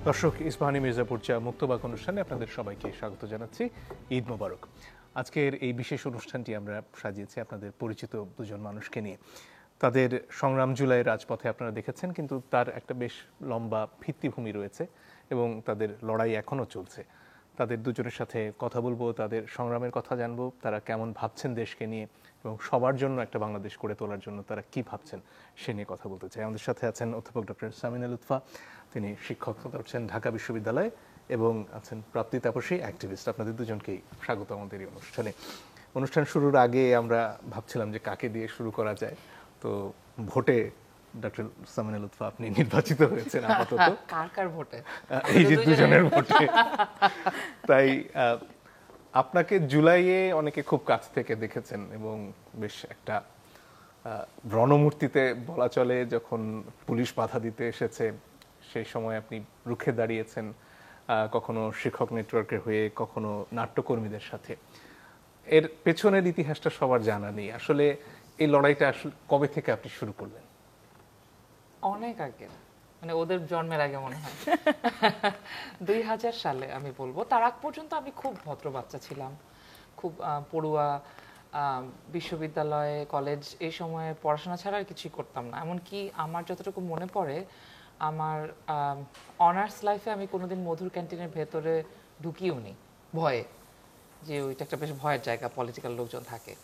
দর্শক, ইস্পাহানি মির্জাপুর চা মুক্তবাক অনুষ্ঠানে আপনাদের সবাইকে স্বাগত জানাচ্ছি। ঈদ মোবারক। আজকের এই বিশেষ অনুষ্ঠানটি আমরা সাজিয়েছি আপনাদের পরিচিত দুজন মানুষকে নিয়ে। তাদের সংগ্রাম জুলাইয়ের রাজপথে আপনারা দেখেছেন, কিন্তু তার একটা বেশ লম্বা ভিত্তিভূমি রয়েছে এবং তাদের লড়াই এখনও চলছে। তাদের দুজনের সাথে কথা বলবো, তাদের সংগ্রামের কথা জানবো, তারা কেমন ভাবছেন দেশকে নিয়ে এবং সবার জন্য একটা বাংলাদেশ গড়ে তোলার জন্য তারা কি ভাবছেন সে নিয়ে কথা বলতে চাই। আমাদের সাথে আছেন অধ্যাপক ডক্টর সামিনা লুৎফা, তিনি শিক্ষকতা করছেন ঢাকা বিশ্ববিদ্যালয়ে এবং আছেন প্রাপ্তি তাপসী অ্যাক্টিভিস্ট। আপনাদের দুজনকেই স্বাগত আমাদের এই অনুষ্ঠানে। অনুষ্ঠান শুরুর আগে আমরা ভাবছিলাম যে কাকে দিয়ে শুরু করা যায়, তো ভোটে ডক্টর সামিনা লুৎফা আপনি নির্বাচিত হয়েছেন আপাতত। কার ভোটে? এই যে দুজনের ভোটে। তাই আপনাকে জুলাইয়ে অনেকে খুব কাছ থেকে দেখেছেন এবং বেশ একটা রণমূর্তিতে বলা চলে, যখন পুলিশ বাধা দিতে এসেছে সেই সময় আপনি রুখে দাঁড়িয়েছেন, কখনো শিক্ষক নেটওয়ার্কের হয়ে, কখনো নাট্যকর্মীদের সাথে। এর পেছনের ইতিহাসটা সবার জানা নেই। আসলে এই লড়াইটা আসলে কবে থেকে আপনি শুরু করলেন? অনেক আগে, মানে ওদের জন্মের আগে মনে হয়। 2000 সালে আমি বলবো। তার আগ পর্যন্ত আমি খুব ভদ্র বাচ্চা ছিলাম, খুব পড়ুয়া। বিশ্ববিদ্যালয়ে, কলেজ এই সময়ে পড়াশোনা ছাড়া আর কিছুই করতাম না। এমনকি আমার যতটুকু মনে পড়ে, আমার অনার্স লাইফে আমি কোনোদিন মধুর ক্যান্টিনের ভেতরে ঢুকিও নি, ভয়ে, যে ওইটা একটা বেশ ভয়ের জায়গা, পলিটিক্যাল লোকজন থাকে।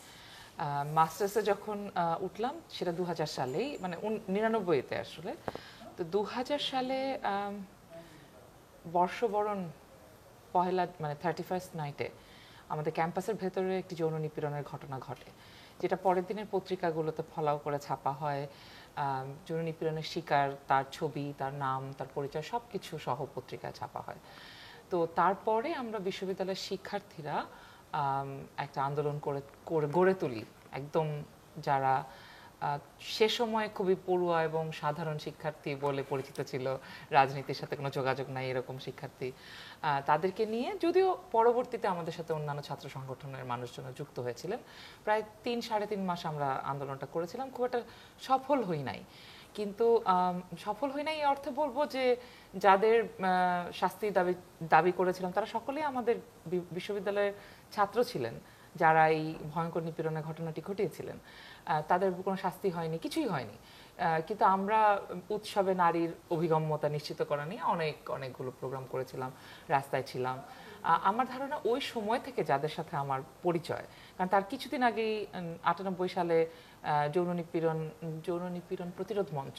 মাস্টার্সে যখন উঠলাম সেটা 2000 সালেই, মানে 99-তে আসলে। তো 2000 সালে বর্ষবরণ পহেলা, মানে 31st নাইটে আমাদের ক্যাম্পাসের ভেতরে একটি যৌন নিপীড়নের ঘটনা ঘটে, যেটা পরের দিনের পত্রিকাগুলোতে ফলাও করে ছাপা হয়। যৌন নিপীড়নের শিকার, তার ছবি, তার নাম, তার পরিচয় সব কিছু সহ পত্রিকায় ছাপা হয়। তো তারপরে আমরা বিশ্ববিদ্যালয়ের শিক্ষার্থীরা একটা আন্দোলন গড়ে তুলি, একদম যারা সে সময় খুবই পড়ুয়া এবং সাধারণ শিক্ষার্থী বলে পরিচিত ছিল, রাজনীতির সাথে কোনো যোগাযোগ নাই এরকম শিক্ষার্থী, তাদেরকে নিয়ে, যদিও পরবর্তীতে আমাদের সাথে অন্যান্য ছাত্র সংগঠনের মানুষজন যুক্ত হয়েছিলেন। প্রায় 3-3.5 মাস আমরা আন্দোলনটা করেছিলাম। খুব একটা সফল হই নাই, কিন্তু সফল হই নাই এই অর্থে বলবো যে যাদের শাস্তি দাবি করেছিলাম তারা সকলেই আমাদের বিশ্ববিদ্যালয়ের ছাত্র ছিলেন, যারা এই ভয়ঙ্কর নিপীড়নের ঘটনাটি ঘটিয়েছিলেন। তাদের কোনো শাস্তি হয়নি, কিছুই হয়নি। কিন্তু আমরা উৎসবে নারীর অভিগম্যতা নিশ্চিত করা নিয়ে অনেকগুলো প্রোগ্রাম করেছিলাম, রাস্তায় ছিলাম। আমার ধারণা ওই সময় থেকে যাদের সাথে আমার পরিচয়, কারণ তার কিছুদিন আগেই 98 সালে যৌন নিপীড়ন প্রতিরোধ মঞ্চ,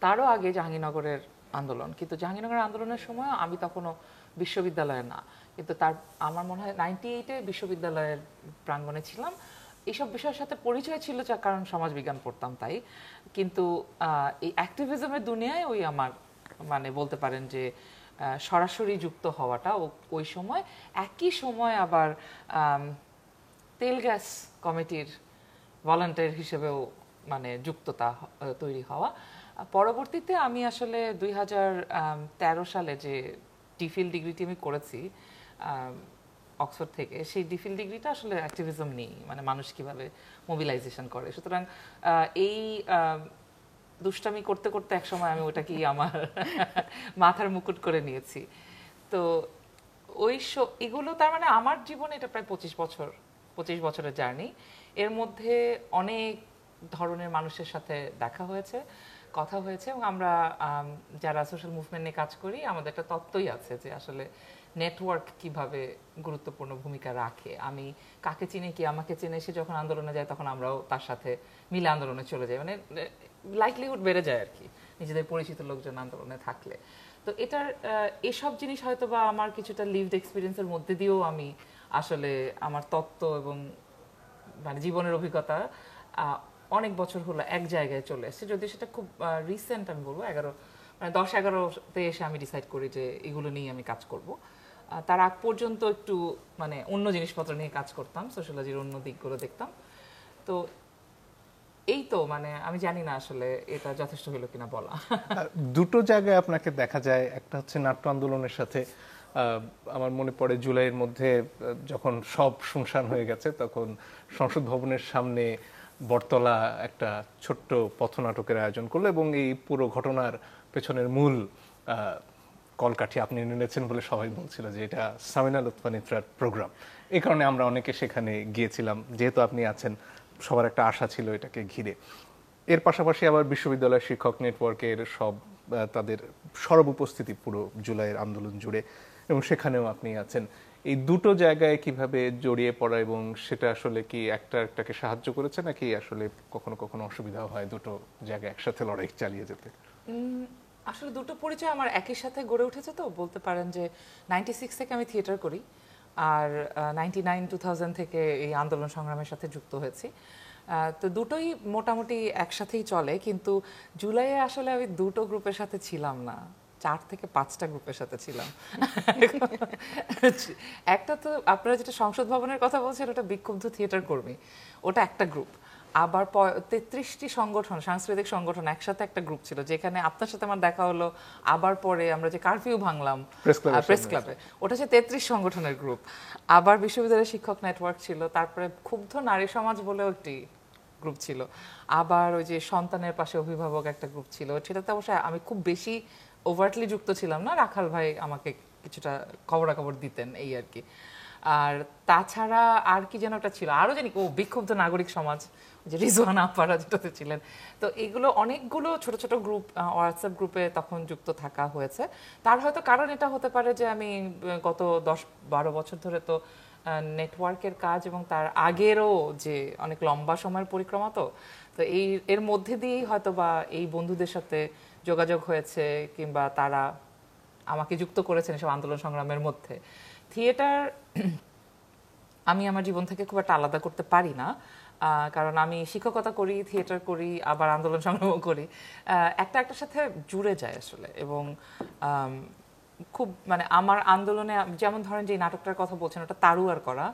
তারও আগে জাহাঙ্গীরনগরের আন্দোলন। কিন্তু জাহাঙ্গীরনগরের আন্দোলনের সময় আমি তখনও বিশ্ববিদ্যালয়ে না, কিন্তু আমার মনে হয় 98-এ বিশ্ববিদ্যালয়ের প্রাঙ্গণে ছিলাম। এইসব বিষয়ের সাথে পরিচয় ছিল কারণ সমাজবিজ্ঞান পড়তাম তাই। কিন্তু এই অ্যাক্টিভিজমের দুনিয়ায় ওই আমার, মানে বলতে পারেন যে সরাসরি যুক্ত হওয়াটা ওই সময়। একই সময় আবার তেল গ্যাস কমিটির ভলান্টিয়ার হিসেবেও মানে যুক্ততা তৈরি হওয়া। পরবর্তীতে আমি আসলে 2013 সালে যে ডিফিল ডিগ্রিটি আমি করেছি অক্সফোর্ড থেকে, সেই ডিফিল ডিগ্রিটা আসলে অ্যাক্টিভিজম নেই, মানে মানুষ কিভাবে মোবিলাইজেশন করে। সুতরাং এই দুষ্টামি করতে করতে একসময় আমি ওটাকেই আমার মাথার মুকুট করে নিয়েছি। তো এগুলো তার মানে আমার জীবনে এটা প্রায় 25 বছরের জার্নি। এর মধ্যে অনেক ধরনের মানুষের সাথে দেখা হয়েছে, কথা হয়েছে, এবং আমরা যারা সোশ্যাল মুভমেন্ট নিয়ে কাজ করি আমাদের একটা তত্ত্বই আছে যে আসলে নেটওয়ার্ক কিভাবে গুরুত্বপূর্ণ ভূমিকা রাখে। আমি কাকে চিনি, কি আমাকে চেনে, সে যখন আন্দোলনে যায় তখন আমরাও তার সাথে মিলে আন্দোলনে চলে যাই, মানে লাইকলিহুড বেড়ে যায় আর কি, নিজেদের পরিচিত লোকজন আন্দোলনে থাকলে। তো এসব জিনিস হয়তো বা আমার কিছুটা লিভড এক্সপিরিয়েন্সের মধ্যে দিয়েও আমি আসলে আমার তত্ত্ব এবং মানে জীবনের অভিজ্ঞতা অনেক বছর হলো এক জায়গায় চলে এসেছে। যদিও সেটা খুব রিসেন্ট, আমি বলবো 10-11তে এসে আমি ডিসাইড করি যে এগুলো নিয়ে আমি কাজ করব। তার আগ পর্যন্ত একটু মানে অন্য জিনিসপত্র নিয়ে কাজ করতাম, সোশ্যোলজির অন্য দিকগুলো দেখতাম। তো এই তো, মানে আমি জানি না আসলে এটা যথেষ্ট হলো কিনা বলা। দুটো জায়গায় আপনাকে দেখা যায়, একটা হচ্ছে নাট্য আন্দোলনের সাথে। আমার মনে পড়ে জুলাইয়ের মধ্যে যখন সব শুনশান হয়ে গেছে, তখন সংসদ ভবনের সামনে বটতলা একটা ছোট্ট পথনাটকের আয়োজন করলো এবং এই পুরো ঘটনার পেছনের মূল কলকাঠি আপনি এনেছেন বলে সবাই বলছিল যে এটা সামিনা লুৎফা নিত্রার প্রোগ্রাম। এই কারণে আমরা অনেকে সেখানে গিয়েছিলাম, যেহেতু আপনি আছেন সবার একটা আশা ছিল এটাকে ঘিরে। এর পাশাপাশি আবার বিশ্ববিদ্যালয় শিক্ষক নেটওয়ার্কের সব তাদের সরব উপস্থিতি পুরো জুলাইয়ের আন্দোলন জুড়ে, এবং সেখানেও আপনি আছেন। এই দুটো জায়গায় কিভাবে জড়িয়ে পড়া এবং সেটা আসলে কি একটা একটাকে সাহায্য করেছে, নাকি আসলে কখনো কখনো অসুবিধা হয় দুটো জায়গায় একসাথে লড়াই চালিয়ে যেতে? আসলে দুটো পরিচয় আমার একই সাথে গড়ে উঠেছে, তো বলতে পারেন যে 96 থেকে আমি থিয়েটার করি, আর 99-2000 থেকে এই আন্দোলন সংগ্রামের সাথে যুক্ত হয়েছি। তো দুটোই মোটামুটি একসাথেই চলে, কিন্তু জুলাইয়ে আসলে আমি দুটো গ্রুপের সাথে ছিলাম না, 4 থেকে 5টা গ্রুপের সাথে ছিলাম। একটা তো আপনারা যেটা সংসদ ভবনের কথা বলছেন, ওটা বিক্ষুব্ধ থিয়েটার কর্মী, ওটা একটা গ্রুপ। আবার 33টি সংগঠন, সাংস্কৃতিক সংগঠন একসাথে একটা গ্রুপ ছিল, যেখানে আপনার সাথে আমার দেখা হলো। আবার পরে আমরা যে কারফিউ ভাঙলাম প্রেস ক্লাবে, ওটা হচ্ছে 33 সংগঠনের গ্রুপ। আবার বিশ্ববিদ্যালয়ের শিক্ষক নেটওয়ার্ক ছিল, তারপরে ক্ষুব্ধ নারী সমাজ বলেও একটি গ্রুপ ছিল, আবার ওই যে সন্তানের পাশে অভিভাবক একটা গ্রুপ ছিল। সেটাতে অবশ্যই আমি খুব বেশি ওভার্টলি যুক্ত ছিলাম না, রাখাল ভাই আমাকে কিছুটা খবরাখবর দিতেন, এই আর কি। আর তাছাড়া আর কি যেন একটা ছিল, আরো জানি বিক্ষুব্ধ নাগরিক সমাজ, যে রিজওয়ানা আপারা যেটাতে ছিলেন। তো এগুলো অনেকগুলো ছোট ছোট গ্রুপ, হোয়াটসঅ্যাপ গ্রুপে তখন যুক্ত থাকা হয়েছে। তার হয়তো কারণ এটা হতে পারে যে আমি গত 10-12 বছর ধরে তো নেটওয়ার্কের কাজ, এবং তার আগেরও যে অনেক লম্বা সময়ের পরিক্রমা, তো এর মধ্যে দিয়েই হয়তো বা এই বন্ধুদের সাথে যোগাযোগ হয়েছে, কিংবা তারা আমাকে যুক্ত করেছেন এসব আন্দোলন সংগ্রামের মধ্যে। থিয়েটার আমি আমার জীবন থেকে খুব একটা আলাদা করতে পারি না, কারণ আমি শিক্ষকতা করি, থিয়েটার করি, আবার আন্দোলন সংগ্রামও করি। একটা একটার সাথে জুড়ে যায় আসলে। এবং খুব মানে আমার আন্দোলনে, যেমন ধরেন যে নাটকটার কথা বলছেন, ওটা তারুয়ার করা।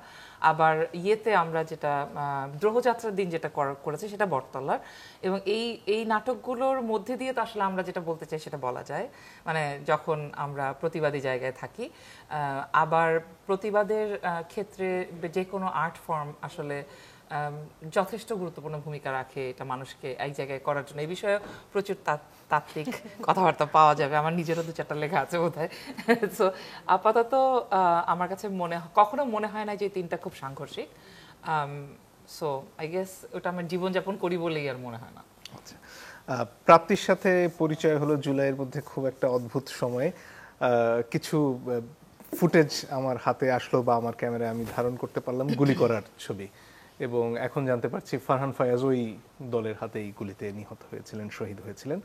আবার ইয়েতে আমরা যেটা দ্রোহযাত্রার দিন যেটা করেছে, সেটা বটতলার। এবং এই নাটকগুলোর মধ্যে দিয়ে তো আসলে আমরা যেটা বলতে চাই সেটা বলা যায়, মানে যখন আমরা প্রতিবাদী জায়গায় থাকি। আবার প্রতিবাদের ক্ষেত্রে যে কোনো আর্ট ফর্ম আসলে যথেষ্ট গুরুত্বপূর্ণ ভূমিকা রাখে, এটা মানুষকে এক জায়গায় করার জন্য। এই বিষয়ে প্রচুর তাত্ত্বিক কথাবার্তা পাওয়া যাবে, আমার নিজেরও 2-4টা লেখা আছে বোধহয়। সো আপাতত আমার কাছে কখনো মনে হয় না যে তিনটা খুব সাংঘর্ষিক। সো আই গেস ওটা আমার জীবনযাপন করি বলেই আর মনে হয় না। আচ্ছা, প্রাপ্তির সাথে পরিচয় হলো জুলাইয়ের মধ্যে খুব একটা অদ্ভুত সময়ে। কিছু ফুটেজ আমার হাতে আসলো বা আমার ক্যামেরায় আমি ধারণ করতে পারলাম গুলি করার ছবি, এবং এখন জানতে পারছি ফারহান ফায়াজ ওই দলের হাতেই গুলিতে নিহত হয়েছিলেন, শহীদ হয়েছিলেন।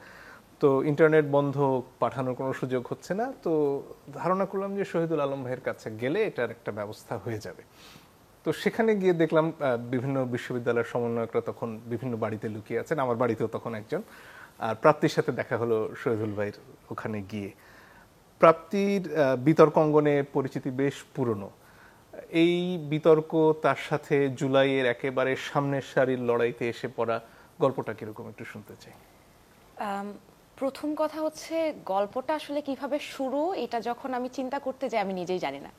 তো ইন্টারনেট বন্ধ, পাঠানোর কোনো সুযোগ হচ্ছে না। তো ধারণা করলাম যে শহীদুল আলম ভাইয়ের কাছে গেলে এটার একটা ব্যবস্থা হয়ে যাবে। তো সেখানে গিয়ে দেখলাম বিভিন্ন বিশ্ববিদ্যালয়ের সমন্বয়করা তখন বিভিন্ন বাড়িতে লুকিয়ে আছেন, আমার বাড়িতেও তখন একজন। আর প্রাপ্তির সাথে দেখা হলো শহীদুল ভাইয়ের ওখানে গিয়ে। প্রাপ্তির বিতর্ক অঙ্গনের পরিচিতি বেশ পুরনো। এই বিতর্ক, তার সাথে জুলাইয়ের একেবারে সামনের সারির লড়াইতে এসে পড়া, গল্পটা কিরকম একটু শুনতে চাই। প্রথম কথা হচ্ছে, গল্পটা আসলে কিভাবে শুরু, এটা যখন আমি চিন্তা করতে যাই আমি নিজেই জানি না।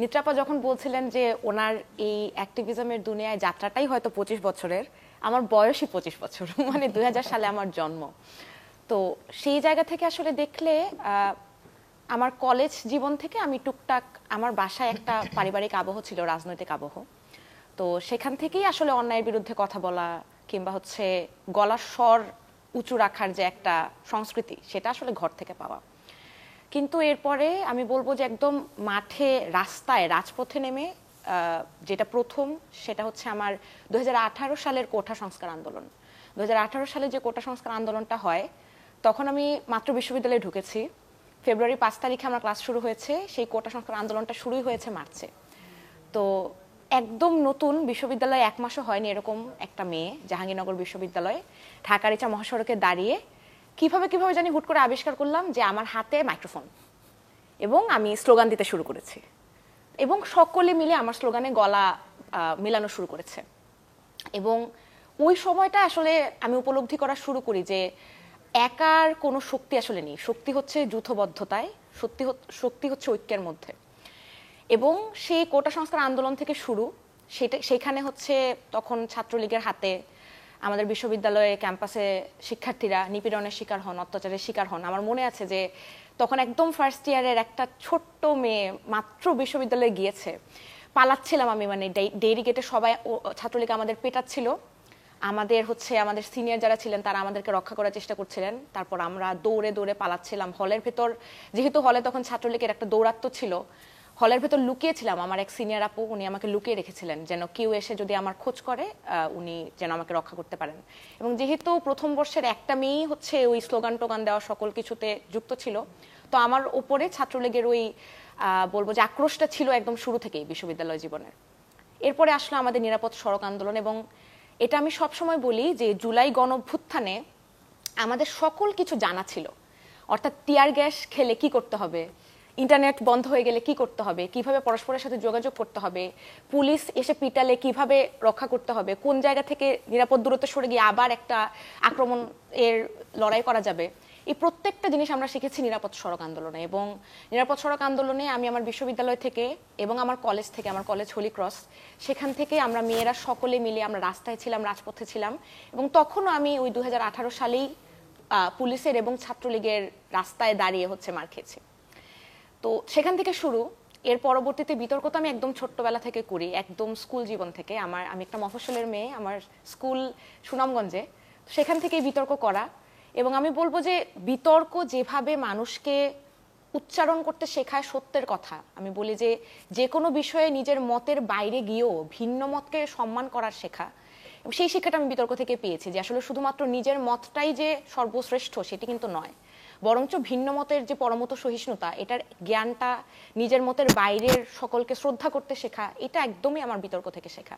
নিত্রাপা যখন বলছিলেন যে ওনার এই অ্যাক্টিভিজমের দুনিয়ায় যাত্রাটাই হয়তো 25 বছরের, আমার বয়সই 25 বছর, মানে 2000 সালে আমার জন্ম। তো সেই জায়গা থেকে আসলে দেখলে আমার কলেজ জীবন থেকে আমি টুকটাক, আমার বাসায় একটা পারিবারিক আবহ ছিল, রাজনৈতিক আবহ। তো সেখান থেকেই আসলে অন্যায়ের বিরুদ্ধে কথা বলা, কিংবা হচ্ছে গলার স্বর উঁচু রাখার যে একটা সংস্কৃতি, সেটা আসলে ঘর থেকে পাওয়া। কিন্তু এরপরে আমি বলবো যে একদম মাঠে, রাস্তায়, রাজপথে নেমে যেটা প্রথম, সেটা হচ্ছে আমার 2018 সালের কোটা সংস্কার আন্দোলন। 2018 সালে যে কোটা সংস্কার আন্দোলনটা হয়, তখন আমি মাত্র বিশ্ববিদ্যালয়ে ঢুকেছি। ফেব্রুয়ারি 5 তারিখে আমার ক্লাস শুরু হয়েছে। সেই কোটা সংস্কার আন্দোলনটা শুরুই হয়েছে মার্চে। তো একদম নতুন, বিশ্ববিদ্যালয়ে 1 মাসও হয়নি, এরকম একটা মেয়ে জাহাঙ্গীরনগর বিশ্ববিদ্যালয়ে ঢাকার ইচা মহাসড়কে দাঁড়িয়ে কিভাবে জানি হুট করে আবিষ্কার করলাম যে আমার হাতে মাইক্রোফোন, এবং আমি স্লোগান দিতে শুরু করেছি, এবং সকলে মিলে আমার স্লোগানে গলা মেলানো শুরু করেছে। এবং ওই সময়টা আসলে আমি উপলব্ধি করা শুরু করি যে একার কোনো শক্তি আসলে নেই, শক্তি হচ্ছে যূথবদ্ধতায়, শক্তি হচ্ছে ঐক্যের মধ্যে। এবং সেই কোটা সংস্কার আন্দোলন থেকে শুরু, সেখানে হচ্ছে তখন ছাত্রলীগের হাতে আমাদের বিশ্ববিদ্যালয়ে ক্যাম্পাসে শিক্ষার্থীরা নিপীড়নের শিকার হন, অত্যাচারের শিকার হন। আমার মনে আছে যে তখন একদম ফার্স্ট ইয়ারের একটা ছোট্ট মেয়ে মাত্র বিশ্ববিদ্যালয়ে গিয়েছে, পালাচ্ছিলাম আমি, মানে ডেইরি গেটে সবাই ছাত্রলীগ আমাদের পেটাচ্ছিল, আমাদের সিনিয়র যারা ছিলেন তারা আমাদেরকে রক্ষা করার চেষ্টা করছিলেন, তারপর আমরা দৌড়ে দৌড়ে পালাচ্ছিলাম হলের ভেতর, যেহেতু হলে তখন ছাত্রলীগের একটা দৌরাত্ম্য ছিল, হলের ভেতর লুকিয়েছিলাম। আমার এক সিনিয়র আপু, উনি আমাকে লুকিয়ে রেখেছিলেন যেন কেউ এসে যদি আমার খোঁজ করে উনি যেন আমাকে রক্ষা করতে পারেন। এবং যেহেতু প্রথম বর্ষের একটা মেয়েই হচ্ছে ওই স্লোগান টোগান দেওয়া সকল কিছুতে যুক্ত ছিল, তো আমার উপরে ছাত্রলীগের ওই বলবো যে আক্রোশটা ছিল একদম শুরু থেকেই বিশ্ববিদ্যালয় জীবনের। এরপরে আসলো আমাদের নিরাপদ সড়ক আন্দোলন, এবং এটা আমি সবসময় বলি যে জুলাই গণঅভ্যুত্থানে আমাদের সকল কিছু জানা ছিল, অর্থাৎ টিয়ার গ্যাস খেলে কি করতে হবে, ইন্টারনেট বন্ধ হয়ে গেলে কি করতে হবে, কিভাবে পরস্পরের সাথে যোগাযোগ করতে হবে, পুলিশ এসে পিটালে কিভাবে রক্ষা করতে হবে, কোন জায়গা থেকে নিরাপদ দূরত্বে সরে গিয়ে আবার একটা আক্রমণ এর লড়াই করা যাবে, এই প্রত্যেকটা জিনিস আমরা শিখেছি নিরাপদ সড়ক আন্দোলনে। এবং নিরাপদ সড়ক আন্দোলনে আমি আমার বিশ্ববিদ্যালয় থেকে এবং আমার কলেজ থেকে, আমার কলেজ হোলি ক্রস, সেখান থেকে আমরা মেয়েরা সকলে মিলে আমরা রাস্তায় ছিলাম, রাজপথে ছিলাম, এবং তখনও আমি ওই 2018 সালেই পুলিশের এবং ছাত্রলীগের রাস্তায় দাঁড়িয়ে হচ্ছে মার খেয়েছি। তো সেখান থেকে শুরু। এর পরবর্তীতে বিতর্ক তো আমি একদম ছোট্টবেলা থেকে করি, একদম স্কুল জীবন থেকে। আমি একটা মফস্বলের মেয়ে, আমার স্কুল সুনামগঞ্জে, সেখান থেকেই বিতর্ক করা। এবং আমি বলবো যে বিতর্ক যেভাবে মানুষকে উচ্চারণ করতে শেখায় সত্যের কথা, আমি বলি যে যে কোনো বিষয়ে নিজের মতের বাইরে গিয়েও ভিন্ন মতকে সম্মান করার শেখা, এবং সেই শিক্ষাটা আমি বিতর্ক থেকে পেয়েছি যে আসলে শুধুমাত্র নিজের মতটাই যে সর্বশ্রেষ্ঠ সেটি কিন্তু নয়, বরঞ্চ ভিন্ন মতের যে পরমত সহিষ্ণুতা, এটার জ্ঞানটা, নিজের মতের বাইরের সকলকে শ্রদ্ধা করতে শেখা, এটা একদমই আমার বিতর্ক থেকে শেখা।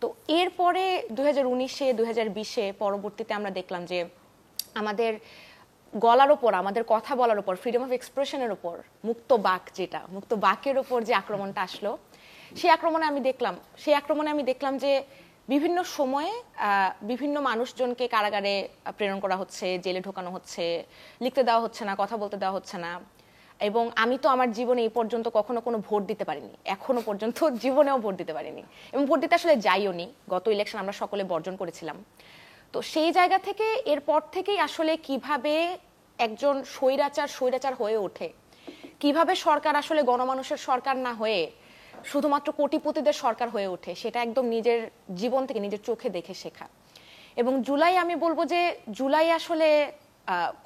তো এরপরে 2019-এ 2020-এ পরবর্তীতে আমরা দেখলাম যে আমাদের গলার ওপর, আমাদের কথা বলার ওপর, ফ্রিডম অফ এক্সপ্রেশনের ওপর, মুক্ত বাকের ওপর যে আক্রমণটা আসলো, সেই আক্রমণে আমি দেখলাম যে বিভিন্ন সময়ে বিভিন্ন মানুষজনকে কারাগারে প্রেরণ করা হচ্ছে, জেলে ঢোকানো হচ্ছে, লিখতে দেওয়া হচ্ছে না, কথা বলতে দেওয়া হচ্ছে না। এবং আমি তো আমার জীবনে এই পর্যন্ত কখনো কোনো ভোট দিতে পারিনি, এখনো পর্যন্ত জীবনেও ভোট দিতে পারিনি, এবং ভোট দিতে আসলে যাইও নি। গত ইলেকশন আমরা সকলে বর্জন করেছিলাম। তো সেই জায়গা থেকে এরপর থেকেই আসলে কিভাবে একজন স্বৈরাচার হয়ে ওঠে, কিভাবে সরকার আসলে গণমানুষের সরকার না হয়ে শুধুমাত্র কোটিপতিদের সরকার হয়ে ওঠে, সেটা একদম নিজের জীবন থেকে, নিজের চোখে দেখে শেখা। এবং জুলাই, আমি বলবো যে জুলাই আসলে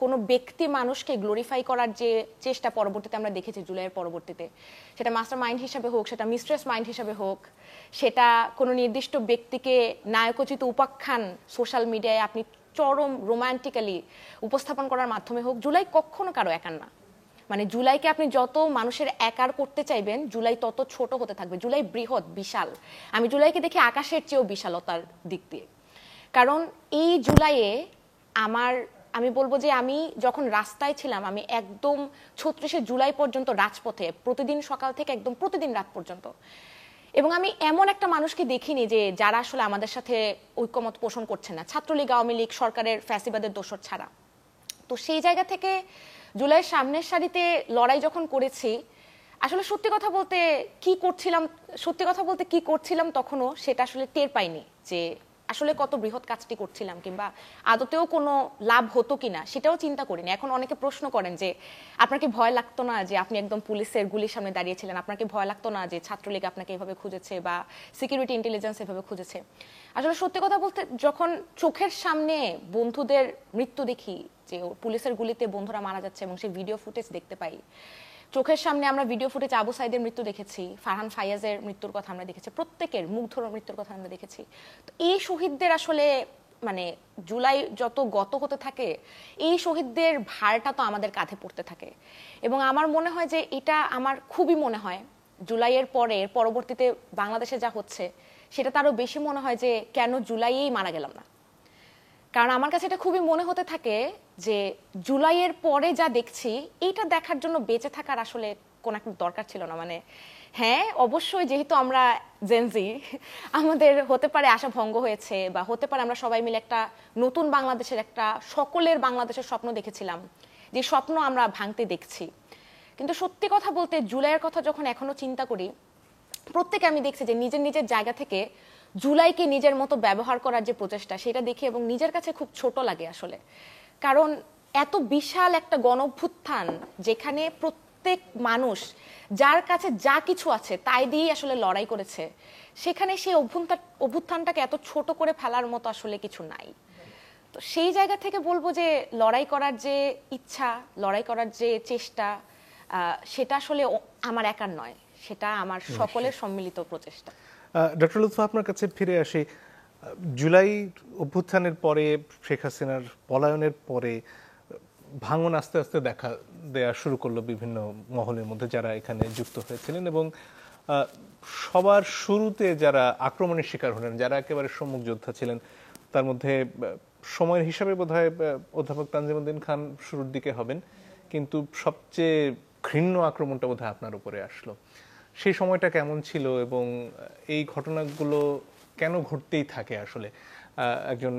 কোনো ব্যক্তি মানুষকে গ্লোরিফাই করার যে চেষ্টা পরবর্তীতে আমরা দেখেছি জুলাইয়ের পরবর্তীতে, সেটা মাস্টার মাইন্ড হিসাবে হোক, সেটা মিস্ট্রেস মাইন্ড হিসাবে হোক, সেটা কোনো নির্দিষ্ট ব্যক্তিকে নায়কোচিত উপাখ্যান সোশ্যাল মিডিয়ায় আপনি চরম রোমান্টিক্যালি উপস্থাপন করার মাধ্যমে হোক, জুলাই কখনো কারো একার না। মানে জুলাইকে আপনি যত মানুষের একার করতে চাইবেন, জুলাই তত ছোট হতে থাকবে। জুলাই বৃহৎ, বিশাল। আমি জুলাইকে দেখি আকাশের চেয়েও বিশালতার দিক দিয়ে। কারণ এই জুলাইয়ে আমি বলবো যে আমি যখন রাস্তায় ছিলাম, আমি একদম 36শে জুলাই পর্যন্ত রাজপথে, প্রতিদিন সকাল থেকে একদম প্রতিদিন রাত পর্যন্ত। এবং আমি এমন একটা মানুষকে দেখিনি যে যারা আসলে আমাদের সাথে ঐক্যমত পোষণ করছে না, ছাত্রলীগ, আওয়ামী লীগ, সরকারের ফ্যাসিবাদের দোসর ছাড়া। তো সেই জায়গা থেকে জুলাইয়ের সামনের সারিতে লড়াই যখন করেছি, আসলে সত্যি কথা বলতে কি করছিলাম তখনও সেটা আসলে টের পাইনি, যে আসলে কত বৃহৎ কাজটি করছিলাম, কিংবা আদতেও কোনো লাভ হতো কিনা সেটাও চিন্তা করিনি। এখন অনেকে প্রশ্ন করেন যে আপনার কি ভয় লাগতো না যে আপনি একদম পুলিশের গুলির সামনে দাঁড়িয়েছিলেন, আপনার কি ভয় লাগতো না যে ছাত্রলীগ আপনাকে এভাবে খুঁজেছে বা সিকিউরিটি ইন্টেলিজেন্স এভাবে খুঁজেছে? আসলে সত্যি কথা বলতে যখন চোখের সামনে বন্ধুদের মৃত্যু দেখি, যে পুলিশের গুলিতে বন্ধুরা মারা যাচ্ছে, এবং সেই ভিডিও ফুটেজ দেখতে পাই, চোখের সামনে আমরা ভিডিও ফুটেজ আবু সাইদের মৃত্যু দেখেছি, ফারহান ফায়াজের মৃত্যুর কথা আমরা দেখেছি, প্রত্যেকের মুখ ধরা মৃত্যুর কথা আমরা দেখেছি। তো এই শহীদদের আসলে মানে জুলাই যত গত হতে থাকে, এই শহীদদের ভারটা তো আমাদের কাঁধে পড়তে থাকে। এবং আমার মনে হয় যে এটা আমার খুবই মনে হয় জুলাইয়ের পরবর্তীতে বাংলাদেশে যা হচ্ছে, সেটা তারও বেশি মনে হয় যে কেন জুলাইয়েই মারা গেলাম না। কারণ আমার কাছে এটা খুবই মনে হতে থাকে যে জুলাইয়ের পরে যা দেখছি, এইটা দেখার জন্য বেঁচে থাকার আসলে কোনো একটা দরকার ছিল না। মানে হ্যাঁ, অবশ্যই যেহেতু আমরা জেনজি, আমাদের হতে পারে আশা ভঙ্গ হয়েছে, বা হতে পারে আমরা সবাই মিলে একটা নতুন বাংলাদেশের, একটা সকলের বাংলাদেশের স্বপ্ন দেখেছিলাম, যে স্বপ্ন আমরা ভাঙতে দেখছি। কিন্তু সত্যি কথা বলতে জুলাইয়ের কথা যখন এখনো চিন্তা করি, প্রত্যেকে আমি দেখছি যে নিজের নিজের জায়গা থেকে জুলাইকে নিজের মতো ব্যবহার করার যে প্রচেষ্টা, সেটা দেখি এবং নিজের কাছে খুব ছোট লাগে আসলে। কারণ এত বিশাল একটা গণঅভ্যুত্থান যেখানে প্রত্যেক মানুষ যার কাছে যা কিছু আছে তাই দিয়েই আসলে লড়াই করেছে, সেখানে সেই অভ্যুত্থানটাকে এত ছোট করে ফেলার মতো আসলে কিছু নাই। তো সেই জায়গা থেকে বলবো যে লড়াই করার যে ইচ্ছা, লড়াই করার যে চেষ্টা, সেটা আসলে আমার একার নয়, সেটা আমার সকলের সম্মিলিত প্রচেষ্টা। ডক্টর লুৎফা, আপনার কাছে ফিরে আসি। জুলাই অভ্যুত্থানের পরে, শেখ হাসিনার পলায়নের পরে ভাঙন আস্তে আস্তে দেখা দেয়া শুরু করলো বিভিন্ন মহলের মধ্যে যারা এখানে যুক্ত হয়েছিলেন, এবং সবার শুরুতে যারা আক্রমণের শিকার হলেন, যারা একেবারে সম্মুখ যোদ্ধা ছিলেন, তার মধ্যে সময়ের হিসাবে বোধহয় অধ্যাপক তানজিমউদ্দিন খান শুরুর দিকে হবেন, কিন্তু সবচেয়ে ঘৃণ্য আক্রমণটা বোধহয় আপনার উপরে আসলো। সেই সময়টা কেমন ছিল এবং এই ঘটনাগুলো কেন ঘটতেই থাকে আসলে? একজন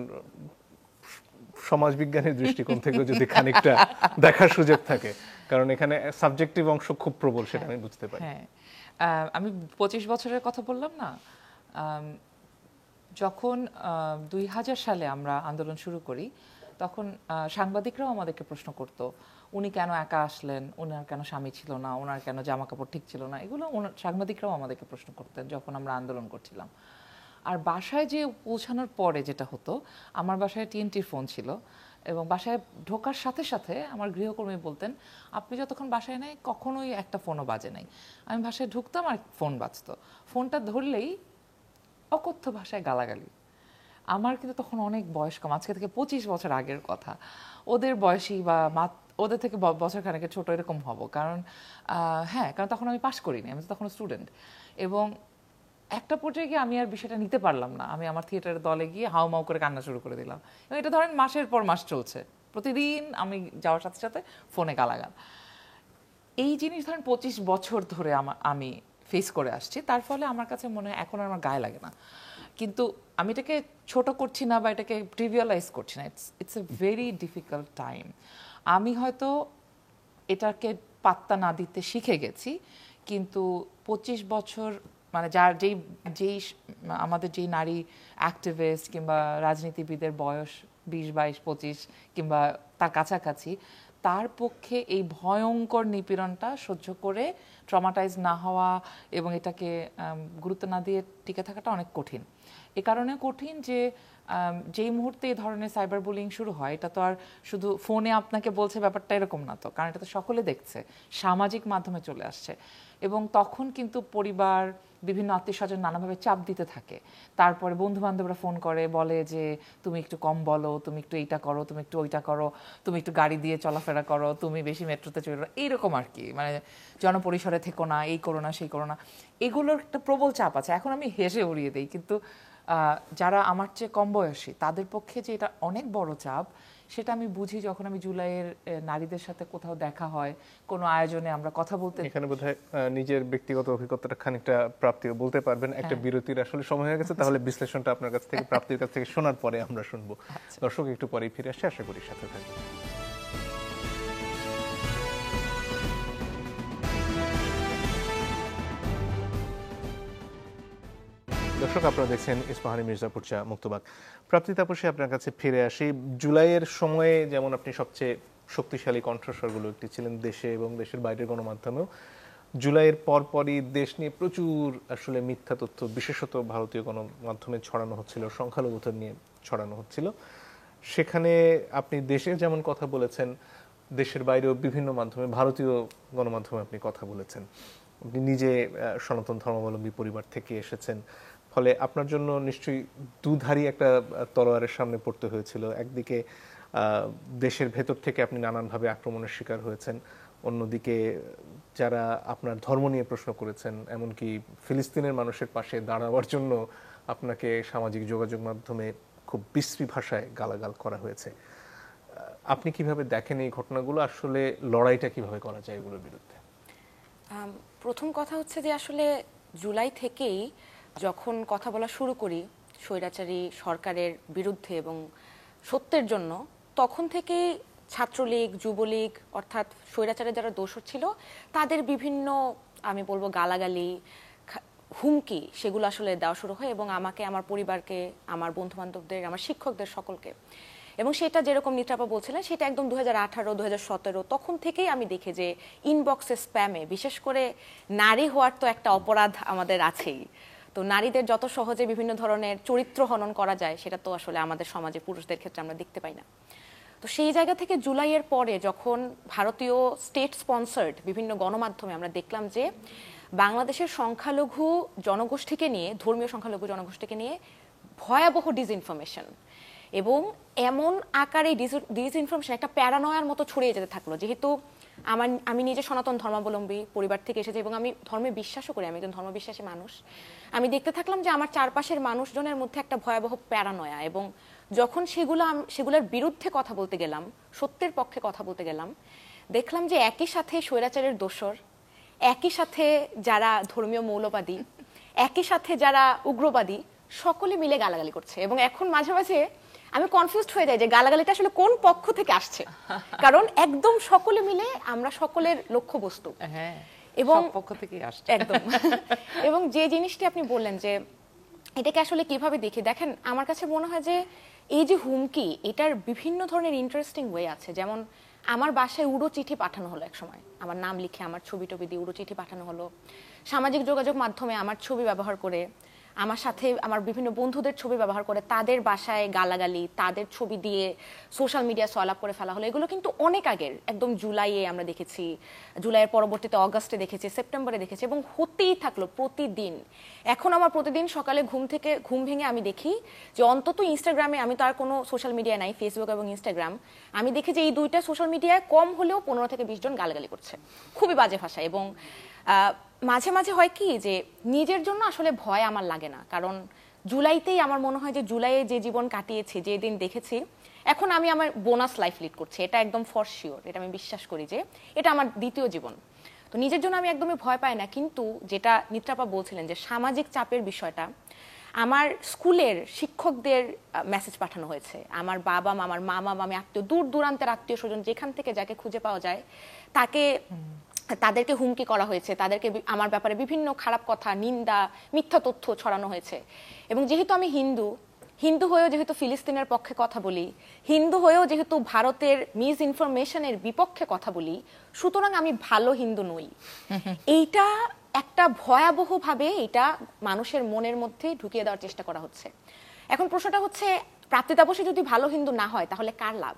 সমাজবিজ্ঞানের দৃষ্টিকোণ থেকে যদি খানিকটা দেখার সুযোগ থাকে, কারণ এখানে সাবজেক্টিভ অংশ খুব প্রবল, সেটা আমি বুঝতে পারি। হ্যাঁ, আমি 25 বছরের কথা বললাম না, যখন 2000 সালে আমরা আন্দোলন শুরু করি, তখন সাংবাদিকরাও আমাদেরকে প্রশ্ন করতো, উনি কেন একা আসলেন, ওনার কেন স্বামী ছিল না, ওনার কেন জামা কাপড় ঠিক ছিল না, এগুলো সাংবাদিকরাও আমাদেরকে প্রশ্ন করতেন যখন আমরা আন্দোলন করছিলাম। আর বাসায় যে পৌঁছানোর পরে যেটা হতো, আমার বাসায় টিএনটির ফোন ছিল, এবং বাসায় ঢোকার সাথে সাথে আমার গৃহকর্মী বলতেন, আপনি যতক্ষণ বাসায় নেই কখনোই একটা ফোনও বাজে নাই। আমি বাসায় ঢুকতাম আর ফোন বাজতো, ফোনটা ধরলেই অকথ্য ভাষায় গালাগালি। আমার কিন্তু তখন অনেক বয়স কম, আজকে থেকে 25 বছর আগের কথা। ওদের বয়সী বা ওদের থেকে বছর খানেকের ছোট এরকম হব, কারণ হ্যাঁ, কারণ তখন আমি পাশ করিনি, আমি তো তখন স্টুডেন্ট। এবং একটা পর্যায়ে গিয়ে আমি আর বিষয়টা নিতে পারলাম না, আমি আমার থিয়েটারের দলে গিয়ে হাউমাউ করে কান্না শুরু করে দিলাম। এবং এটা ধরেন মাসের পর মাস চলছে, প্রতিদিন আমি যাওয়ার সাথে সাথে ফোনে গালাগাল। এই জিনিস ধরেন 25 বছর ধরে আমি ফেস করে আসছি, তার ফলে আমার কাছে মনে হয় এখন আর আমার গায়ে লাগে না। কিন্তু আমি এটাকে ছোট করছি না বা এটাকে ট্রিভিয়ালাইজ করছি না, it's a very difficult time. আমি হয়তো এটাকে পাত্তা না দিতে শিখে গেছি, কিন্তু 25 বছর মানে যেই আমাদের যেই নারী অ্যাক্টিভিস্ট কিংবা রাজনীতিবিদের বয়স 20, 22, 25 কিংবা তার কাছাকাছি, তার পক্ষে এই ভয়ঙ্কর নিপীড়নটা সহ্য করে ট্রমাটাইজ না হওয়া এবং এটাকে গুরুত্ব না দিয়ে টিকে থাকাটা অনেক কঠিন। এ কারণে কঠিন যে যেই মুহূর্তে এই ধরনের সাইবার বুলিং শুরু হয়, এটা তো আর শুধু ফোনে আপনাকে বলছে ব্যাপারটা এরকম না তো, কারণ এটা তো সকলে দেখছে, সামাজিক মাধ্যমে চলে আসছে। এবং তখন কিন্তু পরিবার, বিভিন্ন আত্মীয় স্বজন নানাভাবে চাপ দিতে থাকে। তারপরে বন্ধু বান্ধবরা ফোন করে, বলে যে তুমি একটু কম বলো, তুমি একটু এইটা করো, তুমি একটু ওইটা করো, তুমি একটু গাড়ি দিয়ে চলাফেরা করো, তুমি বেশি মেট্রোতে চলো, এইরকম আর কি, মানে জনপরিসরে থেকো না, এই করো না, সেই করো না, এগুলোর একটা প্রবল চাপ আছে। এখন আমি হেসে উড়িয়ে দিই, কিন্তু যারা আমার চেয়ে কম বয়সী তাদের পক্ষে যে এটা অনেক বড় চাপ, সেটা আমি বুঝি যখন আমি জুলাইয়ের নারীদের সাথে কোথাও দেখা হয়, কোনো আয়োজনে আমরা কথা বলতে। এখানে বোধহয় নিজের ব্যক্তিগত অভিজ্ঞতাটা খানিকটা প্রাপ্তিও বলতে পারবেন। একটা বিরতির আসলে সময় হয়ে গেছে, তাহলে বিশ্লেষণটা আপনার কাছ থেকে, প্রাপ্তির কাছ থেকে শোনার পরে আমরা শুনবো। দর্শক একটু পরেই ফিরে আসে, আশা করি সাথে থাকবেন। দর্শক, আপনারা দেখছেন ইস্পাহানি মির্জাপুর চা মুক্তবাক। প্রাপ্তি তাপসী, আপনার কাছে ফিরে আসি। জুলাইয়ের সময়ে যেমন আপনি সবচেয়ে শক্তিশালী কণ্ঠস্বরগুলো একটি ছিলেন দেশে এবং দেশের বাইরের গণমাধ্যমেও, জুলাইয়ের পরপরই দেশ নিয়ে প্রচুর আসলে মিথ্যা তথ্য, বিশেষত ভারতীয় গণমাধ্যমে ছড়ানো হচ্ছিল, সংখ্যালঘুতা নিয়ে ছড়ানো হচ্ছিল। সেখানে আপনি দেশে যেমন কথা বলেছেন, দেশের বাইরেও বিভিন্ন মাধ্যমে, ভারতীয় গণমাধ্যমে আপনি কথা বলেছেন। আপনি নিজে সনাতন ধর্মাবলম্বী পরিবার থেকে এসেছেন, ফলে আপনার জন্য নিশ্চয়ই দুধারী একটা তলোয়ারের সামনে পড়তে হয়েছিল। একদিকে দেশের ভেতর থেকে আপনি নানানভাবে আক্রমণের শিকার হয়েছেন, অন্যদিকে যারা আপনার ধর্ম নিয়ে প্রশ্ন করেছেন, এমনকি ফিলিস্তিনের মানুষের পাশে দাঁড়াবার জন্য আপনাকে সামাজিক যোগাযোগ মাধ্যমে খুব বিশ্রী ভাষায় গালাগাল করা হয়েছে। আপনি কিভাবে দেখেন এই ঘটনাগুলো? আসলে লড়াইটা কিভাবে করা যায় এগুলোর বিরুদ্ধে? প্রথম কথা হচ্ছে যে আসলে জুলাই থেকেই যখন কথা বলা শুরু করি স্বৈরাচারী সরকারের বিরুদ্ধে এবং সত্যের জন্য, তখন থেকেই ছাত্রলীগ, যুবলীগ অর্থাৎ স্বৈরাচারের যারা দোষর ছিল তাদের বিভিন্ন, আমি বলবো গালাগালি, হুমকি, সেগুলো আসলে দেওয়া শুরু হয় এবং আমাকে, আমার পরিবারকে, আমার বন্ধু বান্ধবদের, আমার শিক্ষকদের সকলকে। এবং সেটা যেরকম নিত্রাপা বলছিলেন সেটা একদম 2018 2017 তখন থেকেই আমি দেখি যে ইনবক্সে স্প্যামে বিশেষ করে নারী হওয়ার তো একটা অপরাধ আমাদের আছেই, তো নারীদের যত সহজে বিভিন্ন ধরনের চরিত্র হনন করা যায় সেটা তো আসলে আমাদের সমাজে পুরুষদের ক্ষেত্রে আমরা দেখতে পাই না। তো সেই জায়গা থেকে জুলাইয়ের পরে যখন ভারতীয় স্টেট স্পন্সার্ড বিভিন্ন গণমাধ্যমে আমরা দেখলাম যে বাংলাদেশের সংখ্যালঘু জনগোষ্ঠীকে নিয়ে, ধর্মীয় সংখ্যালঘু জনগোষ্ঠীকে নিয়ে ভয়াবহ ডিসইনফরমেশন এবং এমন আকারে ডিসইনফরমেশন একটা প্যারানয়ার মতো ছড়িয়ে যেতে থাকলো, যেহেতু আমি নিজে সনাতন ধর্মাবলম্বী পরিবার থেকে এসেছি এবং আমি ধর্মে বিশ্বাসও করি, আমি একজন ধর্মবিশ্বাসী মানুষ। আমি দেখতে থাকলাম যে আমার চারপাশের মানুষজনের মধ্যে একটা ভয়াবহ প্যারানয়া, এবং যখন সেগুলোর বিরুদ্ধে কথা বলতে গেলাম, সত্যের পক্ষে কথা বলতে গেলাম, দেখলাম যে একই সাথে স্বৈরাচারের দোসর, একই সাথে যারা ধর্মীয় মৌলবাদী, একই সাথে যারা উগ্রবাদী, সকলে মিলে গালাগালি করছে। এবং এখন মাঝে মাঝে আমি কনফিউজড হয়ে যাই যে গালাগালিটা আসলে কোন পক্ষ থেকে আসছে, কারণ একদম সকলে মিলে আমরা সকলের লক্ষ্যবস্তু এবং পক্ষ থেকে আসছে একদম। এবং যে জিনিসটি আপনি বললেন যে এটাকে আসলে কিভাবে দেখি, দেখেন আমার কাছে মনে হয় যে এই যে হুমকি, এটার বিভিন্ন ধরনের ইন্টারেস্টিং ওয়ে আছে। যেমন আমার বাসায় উড়ো চিঠি পাঠানো হলো এক সময়, আমার নাম লিখে আমার ছবি টবি দিয়ে উড়ো চিঠি পাঠানো হলো। সামাজিক যোগাযোগ মাধ্যমে আমার ছবি ব্যবহার করে, আমার সাথে আমার বিভিন্ন বন্ধুদের ছবি ব্যবহার করে তাদের বাসায় গালাগালি, তাদের ছবি দিয়ে সোশ্যাল মিডিয়া সলাপ করে ফেলা হলো। এগুলো কিন্তু অনেক আগের, একদম জুলাইয়ে আমরা দেখেছি, জুলাইয়ের পরবর্তীতে অগাস্টে দেখেছি, সেপ্টেম্বরে দেখেছি, এবং হতেই থাকলো প্রতিদিন। এখন আমার প্রতিদিন সকালে ঘুম ভেঙে আমি দেখি যে অন্তত ইনস্টাগ্রামে, আমি তো আর কোনো সোশ্যাল মিডিয়া নাই, ফেসবুক এবং ইনস্টাগ্রাম, আমি দেখি যে এই দুইটা সোশ্যাল মিডিয়ায় কম হলেও 15 থেকে 20 জন গালাগালি করছে খুবই বাজে ভাষায়। এবং মাঝে মাঝে হয় কি যে নিজের জন্য আসলে ভয় আমার লাগে না, কারণ জুলাইতেই আমার মনে হয় যে জুলাইয়ে যে জীবন কাটিয়েছি, যে দিন দেখেছি, এখন আমি আমার বোনাস লাইফ লিড করছি, এটা একদম ফর শিওর, এটা আমি বিশ্বাস করি যে এটা আমার দ্বিতীয় জীবন। তো নিজের জন্য আমি একদমই ভয় পাই না। কিন্তু যেটা নিত্রাপা বলছিলেন যে সামাজিক চাপের বিষয়টা, আমার স্কুলের শিক্ষকদের মেসেজ পাঠানো হয়েছে, আমার বাবা মা, আমার মামা মামি, আত্মীয়, দূর দূরান্তের আত্মীয় স্বজন যেখান থেকে যাকে খুঁজে পাওয়া যায় তাদেরকে হুমকি করা হয়েছে, তাদেরকে আমার ব্যাপারে বিভিন্ন খারাপ কথা, নিন্দা, মিথ্যা তথ্য ছড়ানো হয়েছে। এবং যেহেতু আমি হিন্দু হয়েও যেহেতু ফিলিস্তিনের পক্ষে কথা বলি, হিন্দু হয়েও যেহেতু ভারতের মিস ইনফরমেশনের বিপক্ষে কথা বলি, সুতরাং আমি ভালো হিন্দু নই। এইটা একটা ভয়াবহভাবে এটা মানুষের মনের মধ্যে ঢুকিয়ে দেওয়ার চেষ্টা করা হচ্ছে। এখন প্রশ্নটা হচ্ছে, প্রাপ্তিতাপসী যদি ভালো হিন্দু না হয় তাহলে কার লাভ?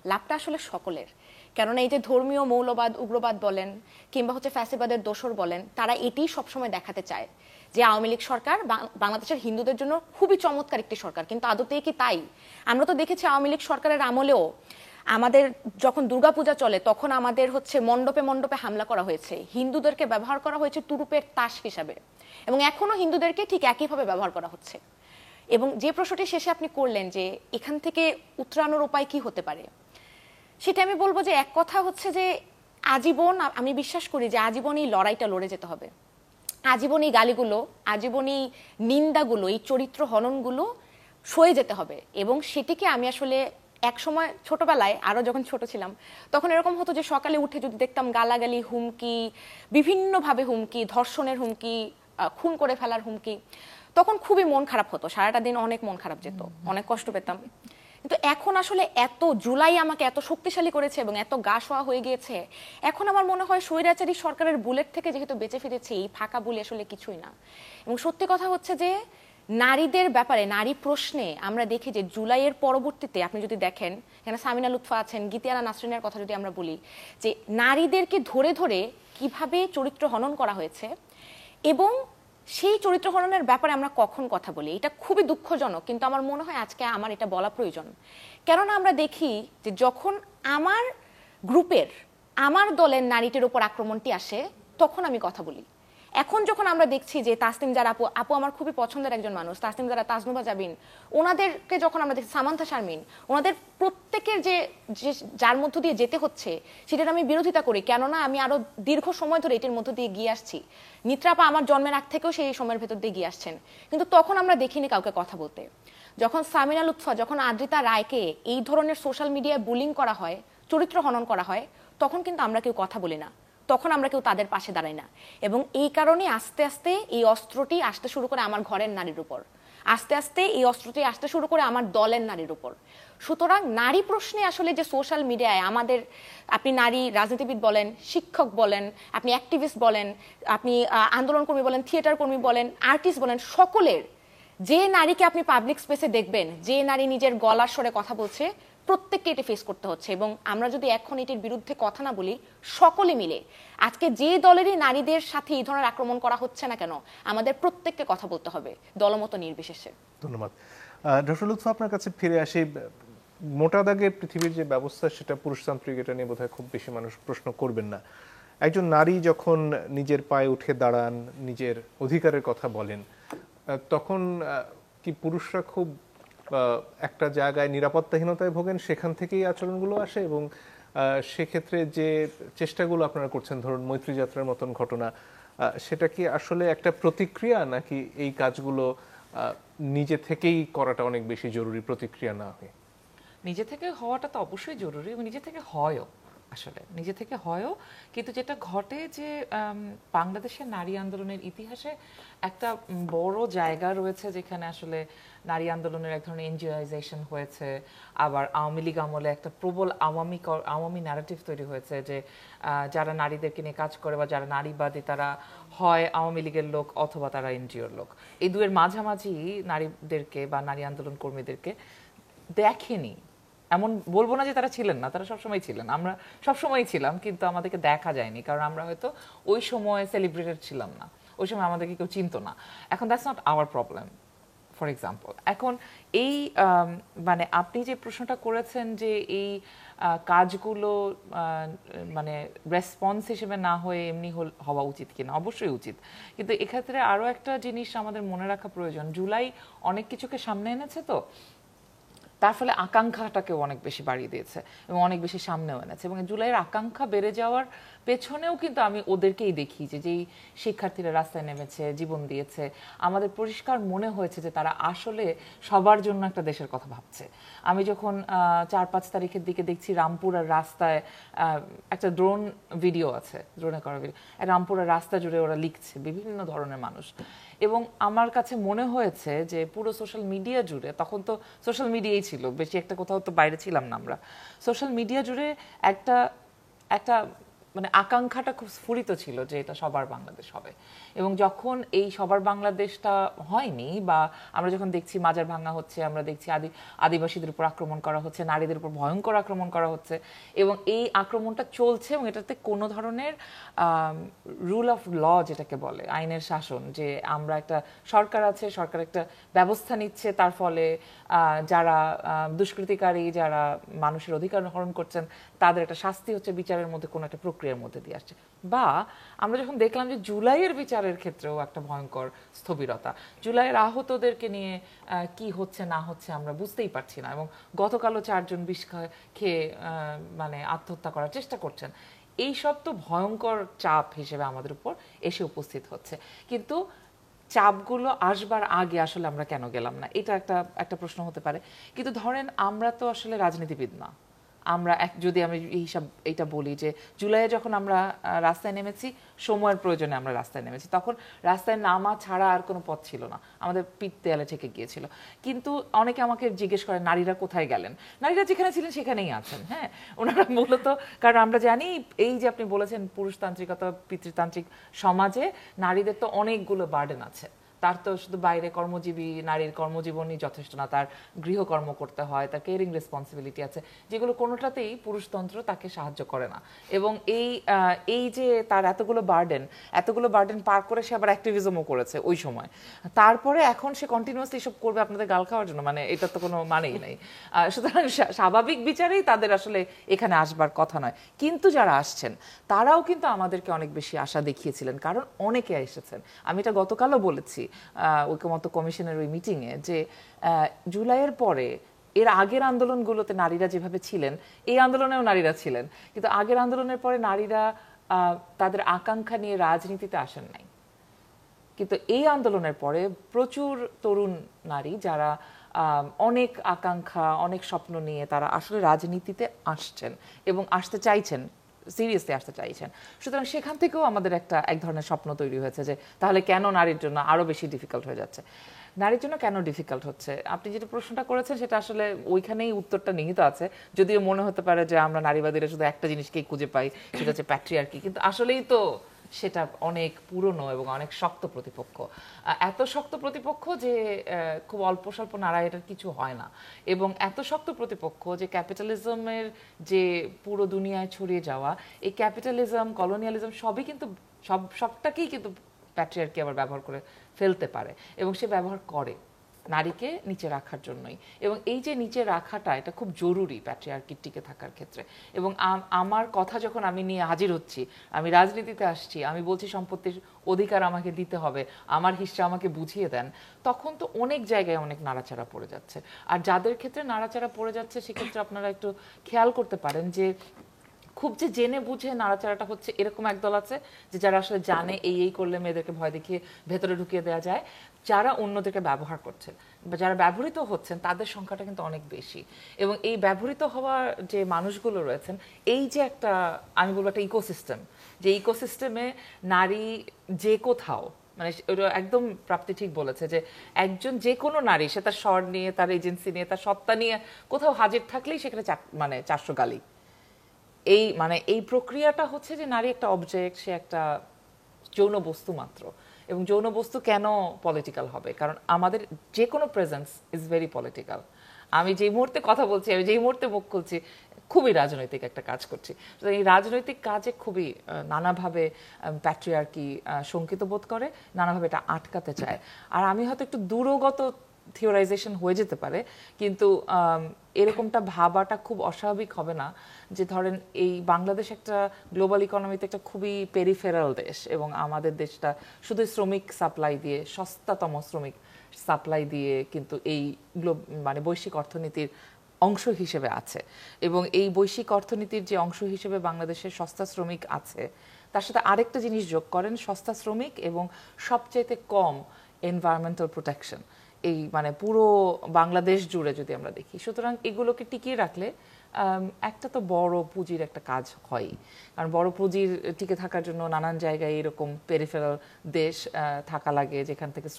লাভটা আসলে সকলের। কেননা এই যে ধর্মীয় মৌলবাদ, উগ্রবাদ বলেন কিংবা হচ্ছে ফ্যাসিবাদের দোসর বলেন, তারা এটাই সবসময় দেখাতে চায় যে আওয়ামী লীগ সরকার বাংলাদেশের হিন্দুদের জন্য খুবই চমৎকার একটি সরকার। কিন্তু আদতে কি তাই? আমরা তো দেখেছি আওয়ামী লীগ সরকারের আমলেও আমাদের যখন দুর্গাপূজা চলে তখন আমাদের হচ্ছে মণ্ডপে মণ্ডপে হামলা করা হয়েছে, হিন্দুদেরকে ব্যবহার করা হয়েছে তুরুপের তাস হিসাবে, এবং এখনো হিন্দুদেরকে ঠিক একইভাবে ব্যবহার করা হচ্ছে। এবং যে প্রশ্নটি শেষে আপনি করলেন যে এখান থেকে উতরানোর উপায় কি হতে পারে, সেটা আমি বলবো যে এক কথা হচ্ছে যে আজীবন, আমি বিশ্বাস করি যে আজীবন এই লড়াইটা লড়ে যেতে হবে, আজীবন এই গালিগুলো, আজীবন এই নিন্দাগুলো, এই চরিত্র হননগুলো সয়ে যেতে হবে। এবং সেটিকে আমি আসলে এক সময় ছোটবেলায়, আরো যখন ছোট ছিলাম তখন এরকম হতো যে সকালে উঠে যদি দেখতাম গালাগালি, হুমকি, বিভিন্নভাবে হুমকি, ধর্ষণের হুমকি, খুন করে ফেলার হুমকি, তখন খুবই মন খারাপ হতো, সারাটা দিন অনেক মন খারাপ যেত, অনেক কষ্ট পেতাম। কিন্তু এখন আসলে এত জুলাই আমাকে এত শক্তিশালী করেছে এবং এত গা শোয়া হয়ে গিয়েছে, এখন আমার মনে হয় স্বৈরাচারী সরকারের বুলেট থেকে যেহেতু বেঁচে ফিরেছি, এই ফাঁকা বুলি আসলে কিছুই না। এবং সত্যি কথা হচ্ছে যে নারীদের ব্যাপারে, নারী প্রশ্নে আমরা দেখি যে জুলাইয়ের পরবর্তীতে আপনি যদি দেখেন, এখানে সামিনা লুৎফা আছেন, গীতিয়ানা নাসরিনের কথা যদি আমরা বলি, যে নারীদেরকে ধরে ধরে কিভাবে চরিত্র হনন করা হয়েছে, এবং সেই চরিত্র হননের ব্যাপারে আমরা কখন কথা বলি, এটা খুবই দুঃখজনক। কিন্তু আমার মনে হয় আজকে আমার এটা বলা প্রয়োজন, কেননা আমরা দেখি যে যখন আমার গ্রুপের, আমার দলের নারীটির উপর আক্রমণটি আসে তখন আমি কথা বলি। এখন যখন আমরা দেখছি যে তাসনিম জারা আপু আমার খুবই পছন্দের একজন মানুষ, তাসনিম জারা, তাজনুভা জাবিন, ওনাদেরকে যখন আমরা দেখছি, সামান্থা শারমিন, ওনাদের প্রত্যেকের যে যার মধ্য দিয়ে যেতে হচ্ছে সেটার আমি বিরোধিতা করি, কেননা আমি আরো দীর্ঘ সময় ধরে এটির মধ্য দিয়ে গিয়ে আসছি। নিত্রাপা আমার জন্মের আগ থেকেও সেই সময়ের ভেতর দিয়ে গিয়ে আসছেন, কিন্তু তখন আমরা দেখিনি কাউকে কথা বলতে। যখন সামিনা লুৎফা, যখন আদ্রিতা রায়কে এই ধরনের সোশ্যাল মিডিয়ায় বুলিং করা হয়, চরিত্র হনন করা হয়, তখন কিন্তু আমরা কেউ কথা বলি না। তখন আমরা কেউ তাদের পাশে দাঁড়াই না। এবং এই কারণে আস্তে আস্তে এই অস্ত্রটি আসতে শুরু করে আমার ঘরের নারীর উপর, আস্তে আস্তে এই অস্ত্রটি আসতে শুরু করে আমার দলের নারীর উপর। সুতরাং নারী প্রশ্নে আসলে যে সোশ্যাল মিডিয়ায় আমাদের, আপনি নারী রাজনীতিবিদ বলেন, শিক্ষক বলেন, আপনি অ্যাক্টিভিস্ট বলেন, আপনি আন্দোলনকর্মী বলেন, থিয়েটার কর্মী বলেন, আর্টিস্ট বলেন, সকলের, যে নারীকে আপনি পাবলিক স্পেসে দেখবেন, যে নারী নিজের গলার স্বরে কথা বলছে, প্রত্যেককে এটি ফেস করতে হচ্ছে। এবং আমরা যদি এখন এটির বিরুদ্ধে কথা না বলি, সকলে মিলে, আজকে যে দলেরই নারীদের সাথে এই ধরনের আক্রমণ করা হচ্ছে না কেন, আমাদের প্রত্যেককে কথা বলতে হবে, দলমত নির্বিশেষে। ধন্যবাদ। ডক্টর লুৎফা, আপনার কাছে ফিরে আসি। মোটা দাগে পৃথিবীর যে ব্যবস্থা সেটা পুরুষতান্ত্রিক, এটা নিয়ে বোধহয় খুব বেশি মানুষ প্রশ্ন করবেন না। একজন নারী যখন নিজের পায়ে উঠে দাঁড়ান, নিজের অধিকারের কথা বলেন, তখন কি পুরুষরা খুব একটা জায়গায় নিরাপত্তাহীনতায় ভোগেন, সেখান থেকেই আচরণগুলো আসে? এবং সেক্ষেত্রে যে চেষ্টাগুলো আপনারা করছেন, ধরুন মৈত্রী যাত্রার মতন ঘটনা, সেটা কি আসলে একটা প্রতিক্রিয়া, নাকি এই কাজগুলো নিজে থেকেই করাটা অনেক বেশি জরুরি, প্রতিক্রিয়া না হয়ে? নিজে থেকে হওয়াটা তো অবশ্যই জরুরি, এবং নিজে থেকে হয়ও, আসলে নিজে থেকে হয়ও। কিন্তু যেটা ঘটে যে বাংলাদেশের নারী আন্দোলনের ইতিহাসে একটা বড় জায়গা রয়েছে যেখানে আসলে নারী আন্দোলনের এক ধরনের এনজিওয়াইজেশন হয়েছে। আবার আওয়ামী লীগ আমলে একটা প্রবল আওয়ামী ন্যারেটিভ তৈরি হয়েছে যে যারা নারীদেরকে নিয়ে কাজ করে বা যারা নারীবাদী, তারা হয় আওয়ামী লীগের লোক অথবা তারা এনজিওর লোক। এই দুয়ের মাঝামাঝি নারীদেরকে বা নারী আন্দোলন কর্মীদেরকে দেখেনি। এমন বলবো না যে তারা ছিলেন না, তারা সবসময় ছিলেন, আমরা সবসময় ছিলাম, কিন্তু আমাদেরকে দেখা যায়নি, কারণ আমরা হয়তো ওই সময় সেলিব্রেটেড ছিলাম না, ওই সময় আমাদেরকে কেউ চিনতো না। এখন that's not our problem, for example. এখন এই মানে আপনি যে প্রশ্নটা করেছেন যে এই কাজগুলো মানে রেসপন্স হিসেবে না হয়ে এমনি হওয়া উচিত কিনা, অবশ্যই উচিত। কিন্তু এক্ষেত্রে আরও একটা জিনিস আমাদের মনে রাখা প্রয়োজন, জুলাই অনেক কিছুকে সামনে এনেছে, তো তার ফলে আকাঙ্ক্ষাটাকেও অনেক বেশি বাড়িয়ে দিয়েছে এবং অনেক বেশি সামনেও এনেছে। এবং জুলাইয়ের আকাঙ্ক্ষা বেড়ে যাওয়ার পেছনেও কিন্তু আমি ওদেরকেই দেখি যে যেই শিক্ষার্থীরা রাস্তায় নেমেছে, জীবন দিয়েছে, আমাদের পরিষ্কার মনে হয়েছে যে তারা আসলে সবার জন্য একটা দেশের কথা ভাবছে। আমি যখন 4-5 তারিখের দিকে দেখছি রামপুরার রাস্তায় একটা ড্রোন ভিডিও আছে, ড্রোনে করা ভিডিও, রামপুরার রাস্তা জুড়ে ওরা লিখছে, বিভিন্ন ধরনের মানুষ। এবং আমার কাছে মনে হয়েছে যে পুরো সোশ্যাল মিডিয়া জুড়ে, তখন তো সোশ্যাল মিডিয়াই ছিল, বেশি একটা কোথাও তো বাইরে ছিলাম না আমরা, সোশ্যাল মিডিয়া জুড়ে একটা একটা মানে আকাঙ্ক্ষাটা খুব স্ফুরিত ছিল যে এটা সবার বাংলাদেশ হবে। এবং যখন এই সবার বাংলাদেশটা হয়নি, বা আমরা যখন দেখছি মাজার ভাঙা হচ্ছে, আমরা দেখছি আদিবাসীদের উপর আক্রমণ করা হচ্ছে, নারীদের উপর ভয়ঙ্কর আক্রমণ করা হচ্ছে, এবং এই আক্রমণটা চলছে, এবং এটাতে কোনো ধরনের রুল অফ ল যেটাকে বলে, আইনের শাসন, যে আমরা একটা সরকার আছে, সরকার একটা ব্যবস্থা নিচ্ছে, তার ফলে যারা দুষ্কৃতিকারী, যারা মানুষের অধিকার হরণ করছেন, তাদের একটা শাস্তি হচ্ছে, বিচারের মধ্যে কোনো একটা প্রক্রিয়ার মধ্যে দিয়ে আসছে। বা আমরা যখন দেখলাম যে জুলাইয়ের বিচারের ক্ষেত্রেও একটা ভয়ঙ্কর স্থবিরতা, জুলাইয়ের আহতদেরকে নিয়ে কি হচ্ছে না হচ্ছে আমরা বুঝতেই পারছি না, এবং গতকালও 4 জন বিষ খেয়ে মানে আত্মহত্যা করার চেষ্টা করছেন। এই সব তো ভয়ঙ্কর চাপ হিসেবে আমাদের উপর এসে উপস্থিত হচ্ছে। কিন্তু চাপগুলো আসবার আগে আসলে আমরা কেন গেলাম না, এটা একটা প্রশ্ন হতে পারে। কিন্তু ধরেন আমরা তো আসলে রাজনীতিবিদ না, আমরা যদি আমি এইটা বলি যে জুলাইয়ে যখন আমরা রাস্তায় নেমেছি, সময়ের প্রয়োজনে আমরা রাস্তায় নেমেছি, তখন রাস্তায় নামা ছাড়া আর কোনো পথ ছিল না, আমাদের পিঠ দেয়ালে ঠেকে গিয়েছিল। কিন্তু অনেকে আমাকে জিজ্ঞেস করে নারীরা কোথায় গেলেন, নারীরা যেখানে ছিলেন সেখানেই আছেন। হ্যাঁ, ওনারা মূলত, কারণ আমরা জানি এই যে আপনি বলেছেন পুরুষতান্ত্রিকতা, পিতৃতান্ত্রিক সমাজে নারীদের তো অনেকগুলো বার্ডেন আছে। তার তো শুধু বাইরে কর্মজীবী নারীর কর্মজীবনই যথেষ্ট না, তার গৃহকর্ম করতে হয়, তার কেয়ারিং রেসপন্সিবিলিটি আছে, যেগুলো কোনোটাতেই পুরুষতন্ত্র তাকে সাহায্য করে না। এবং এই যে তার এতগুলো বার্ডেন পার করে সে আবার অ্যাক্টিভিজমও করেছে ওই সময়, তারপরে এখন সে কন্টিনিউয়াসলি সব করবে আপনাদের গাল খাওয়ার জন্য, মানে এটা তো কোনো মানেই নেই। সুতরাং স্বাভাবিক বিচারেই তাদের আসলে এখানে আসবার কথা নয়। কিন্তু যারা আসছেন তারাও কিন্তু আমাদেরকে অনেক বেশি আশা দেখিয়েছিলেন, কারণ অনেকে এসেছেন। আমি এটা গতকালও বলেছি ঐক্যমত্য কমিশনের ওই মিটিংয়ে, যে জুলাইয়ের পরে এর আগের আন্দোলনগুলোতে নারীরা যেভাবে ছিলেন, এই আন্দোলনেও নারীরা ছিলেন, কিন্তু আগের আন্দোলনের পরে নারীরা তাদের আকাঙ্ক্ষা নিয়ে রাজনীতিতে আসেন নাই। কিন্তু এই আন্দোলনের পরে প্রচুর তরুণ নারী যারা অনেক আকাঙ্ক্ষা, অনেক স্বপ্ন নিয়ে তারা আসলে রাজনীতিতে আসছেন এবং আসতে চাইছেন, সিরিয়াসলি আসতে চাইছেন। সুতরাং সেখান থেকেও আমাদের এক ধরনের স্বপ্ন তৈরি হয়েছে যে তাহলে কেন নারীর জন্য আরো বেশি ডিফিকাল্ট হয়ে যাচ্ছে। নারীর জন্য কেন ডিফিকাল্ট হচ্ছে, আপনি যেটা প্রশ্নটা করেছেন সেটা আসলে ওইখানেই উত্তরটা নিহিত আছে। যদিও মনে হতে পারে যে আমরা নারীবাদীরা শুধু একটা জিনিসকেই খুঁজে পাই, সেটা হচ্ছে প্যাট্রিয়ার্কি, কিন্তু আসলেই তো সেটা অনেক পুরনো এবং অনেক শক্ত প্রতিপক্ষ। এত শক্ত প্রতিপক্ষ যে খুব অল্প স্বল্প নাড়া এটার কিছু হয় না, এবং এত শক্ত প্রতিপক্ষ যে ক্যাপিটালিজমের যে পুরো দুনিয়ায় ছড়িয়ে যাওয়া, এই ক্যাপিটালিজম, কলোনিয়ালিজম সবই কিন্তু সবটাকেই কিন্তু প্যাট্রিয়ার্কি আবার ব্যবহার করে ফেলতে পারে, এবং সে ব্যবহার করে নারীকে নিচে রাখার জন্যই। এবং এই যে নিচে রাখাটা, এটা খুব জরুরি প্যাট্রিয়ার্কির টিকে থাকার ক্ষেত্রে। এবং আমার কথা যখন আমি নিয়ে হাজির হচ্ছি, আমি রাজনীতিতে আসছি, আমি বলছি সম্পত্তির অধিকার আমাকে দিতে হবে, আমার হিস্সা আমাকে বুঝিয়ে দেন, তখন তো অনেক জায়গায় অনেক নাড়াচাড়া পড়ে যাচ্ছে। আর যাদের ক্ষেত্রে নাড়াচাড়া পড়ে যাচ্ছে সেক্ষেত্রে আপনারা একটু খেয়াল করতে পারেন যে খুব যে জেনে বুঝে নাড়াচাড়াটা হচ্ছে এরকম একদল আছে যে যারা আসলে জানে এই করলে মেয়েদেরকে ভয় দেখিয়ে ভেতরে ঢুকিয়ে দেওয়া যায়। যারা অন্যদেরকে ব্যবহার করছে বা যারা ব্যবহৃত হচ্ছেন তাদের সংখ্যাটা কিন্তু অনেক বেশি। এবং এই ব্যবহৃত হওয়ার যে মানুষগুলো রয়েছেন, এই যে একটা, আমি বলবো একটা ইকোসিস্টেম, যে ইকোসিস্টেমে নারী যে কোথাও, মানে ওটা একদম প্রাপ্তি ঠিক বলেছে যে একজন যে কোনো নারী, সে তার স্বর নিয়ে, তার এজেন্সি নিয়ে, তার সত্তা নিয়ে কোথাও হাজির থাকলেই সেখানে 400 গালি। এই প্রক্রিয়াটা হচ্ছে যে নারী একটা অবজেক্ট, সে একটা যৌন বস্তু মাত্র। এবং যৌন বস্তু কেন পলিটিক্যাল হবে? কারণ আমাদের যে কোনো প্রেজেন্স ইজ ভেরি পলিটিক্যাল। আমি যেই মুহূর্তে কথা বলছি, আমি যেই মুহূর্তে মুখ খুলছি, খুবই রাজনৈতিক একটা কাজ করছি। তো এই রাজনৈতিক কাজে খুবই নানাভাবে প্যাট্রিয়ার্কি শঙ্কিত বোধ করে, নানাভাবে এটা আটকাতে চায়। আর আমি হয়তো একটু দূরগত থিওরাইজেশন হয়ে যেতে পারে, কিন্তু এরকমটা ভাবাটা খুব অস্বাভাবিক হবে না যে ধরেন এই বাংলাদেশ একটা গ্লোবাল ইকোনমিতে একটা খুবই পেরিফেরাল দেশ, এবং আমাদের দেশটা শুধু শ্রমিক সাপ্লাই দিয়ে, সস্তাতম শ্রমিক সাপ্লাই দিয়ে কিন্তু এই বৈশ্বিক অর্থনীতির অংশ হিসেবে আছে। এবং এই বৈশ্বিক অর্থনীতির যে অংশ হিসেবে বাংলাদেশের সস্তা শ্রমিক আছে, তার সাথে আরেকটা জিনিস যোগ করেন, সস্তা শ্রমিক এবং সবচাইতে কম এনভায়রনমেন্টাল প্রোটেকশন, এই পুরো বাংলাদেশ জুড়ে যদি আমরা দেখি। সুতরাং এগুলোকে টিকিয়ে রাখলে একটা তো বড় পুঁজির একটা কাজ হয়, কারণ বড় পুঁজির টিকে থাকার জন্য নানান জায়গায় এরকম পেরিফেরাল দেশ থাকা লাগে, যেখান থেকে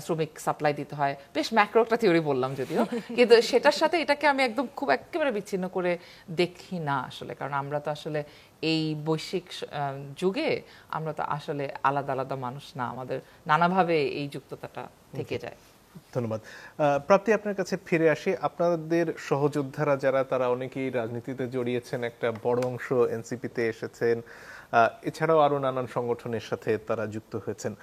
শ্রমিক সাপ্লাই দিতে হয়। বেশ ম্যাক্রো একটা থিওরি বললাম যদিও, কিন্তু সেটার সাথে এটাকে আমি একদম খুব একেবারে বিচ্ছিন্ন করে দেখি না আসলে। কারণ আমরা তো আসলে এই বৈশ্বিক যুগে আমরা তো আসলে আলাদা আলাদা মানুষ না, আমাদের নানাভাবে এই যুক্ততাটা থেকে যায়। ধন্যবাদ। প্রাপ্তি, আপনার কাছে ফিরে আসি। আপনাদের সহযোদ্ধারা যারা, তারা অনেকেই রাজনীতিতে জড়িয়েছেন, একটা বড় অংশ এনসিপিতে এসেছেন, এছাড়াও আরো নানান সংগঠনের সাথে তারা যুক্ত হয়েছেন।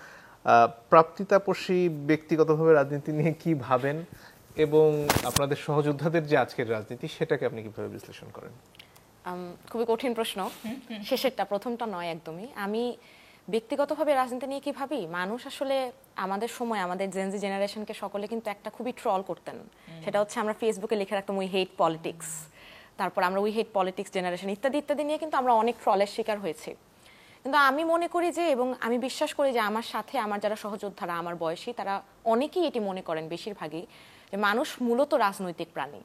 প্রাপ্তি তাপসী ব্যক্তিগতভাবে রাজনীতি নিয়ে কি ভাবেন, এবং আপনাদের সহযোদ্ধাদের যে আজকের রাজনীতি, সেটাকে আপনি কিভাবে বিশ্লেষণ করেন? খুবই কঠিন প্রশ্ন, শেষেরটা, প্রথমটা নয় একদমই। আমি ব্যক্তিগতভাবে রাজনীতি নিয়ে কি ভাবি, মানুষ আসলে আমাদের সময়, আমাদের জেনজি জেনারেশনকে সকলে কিন্তু একটা খুবই ট্রল করতেন। সেটা হচ্ছে আমরা ফেসবুকে লিখে রাখতাম উই হেট পলিটিক্স, তারপর আমরা উই হেট পলিটিক্স জেনারেশন ইত্যাদি ইত্যাদি নিয়ে কিন্তু আমরা অনেক ট্রলের শিকার হয়েছি। কিন্তু আমি মনে করি যে, এবং আমি বিশ্বাস করি যে আমার সাথে আমার যারা সহযোদ্ধারা, আমার বয়সী, তারা অনেকেই এটি মনে করেন, বেশিরভাগই, যে মানুষ মূলত রাজনৈতিক প্রাণী।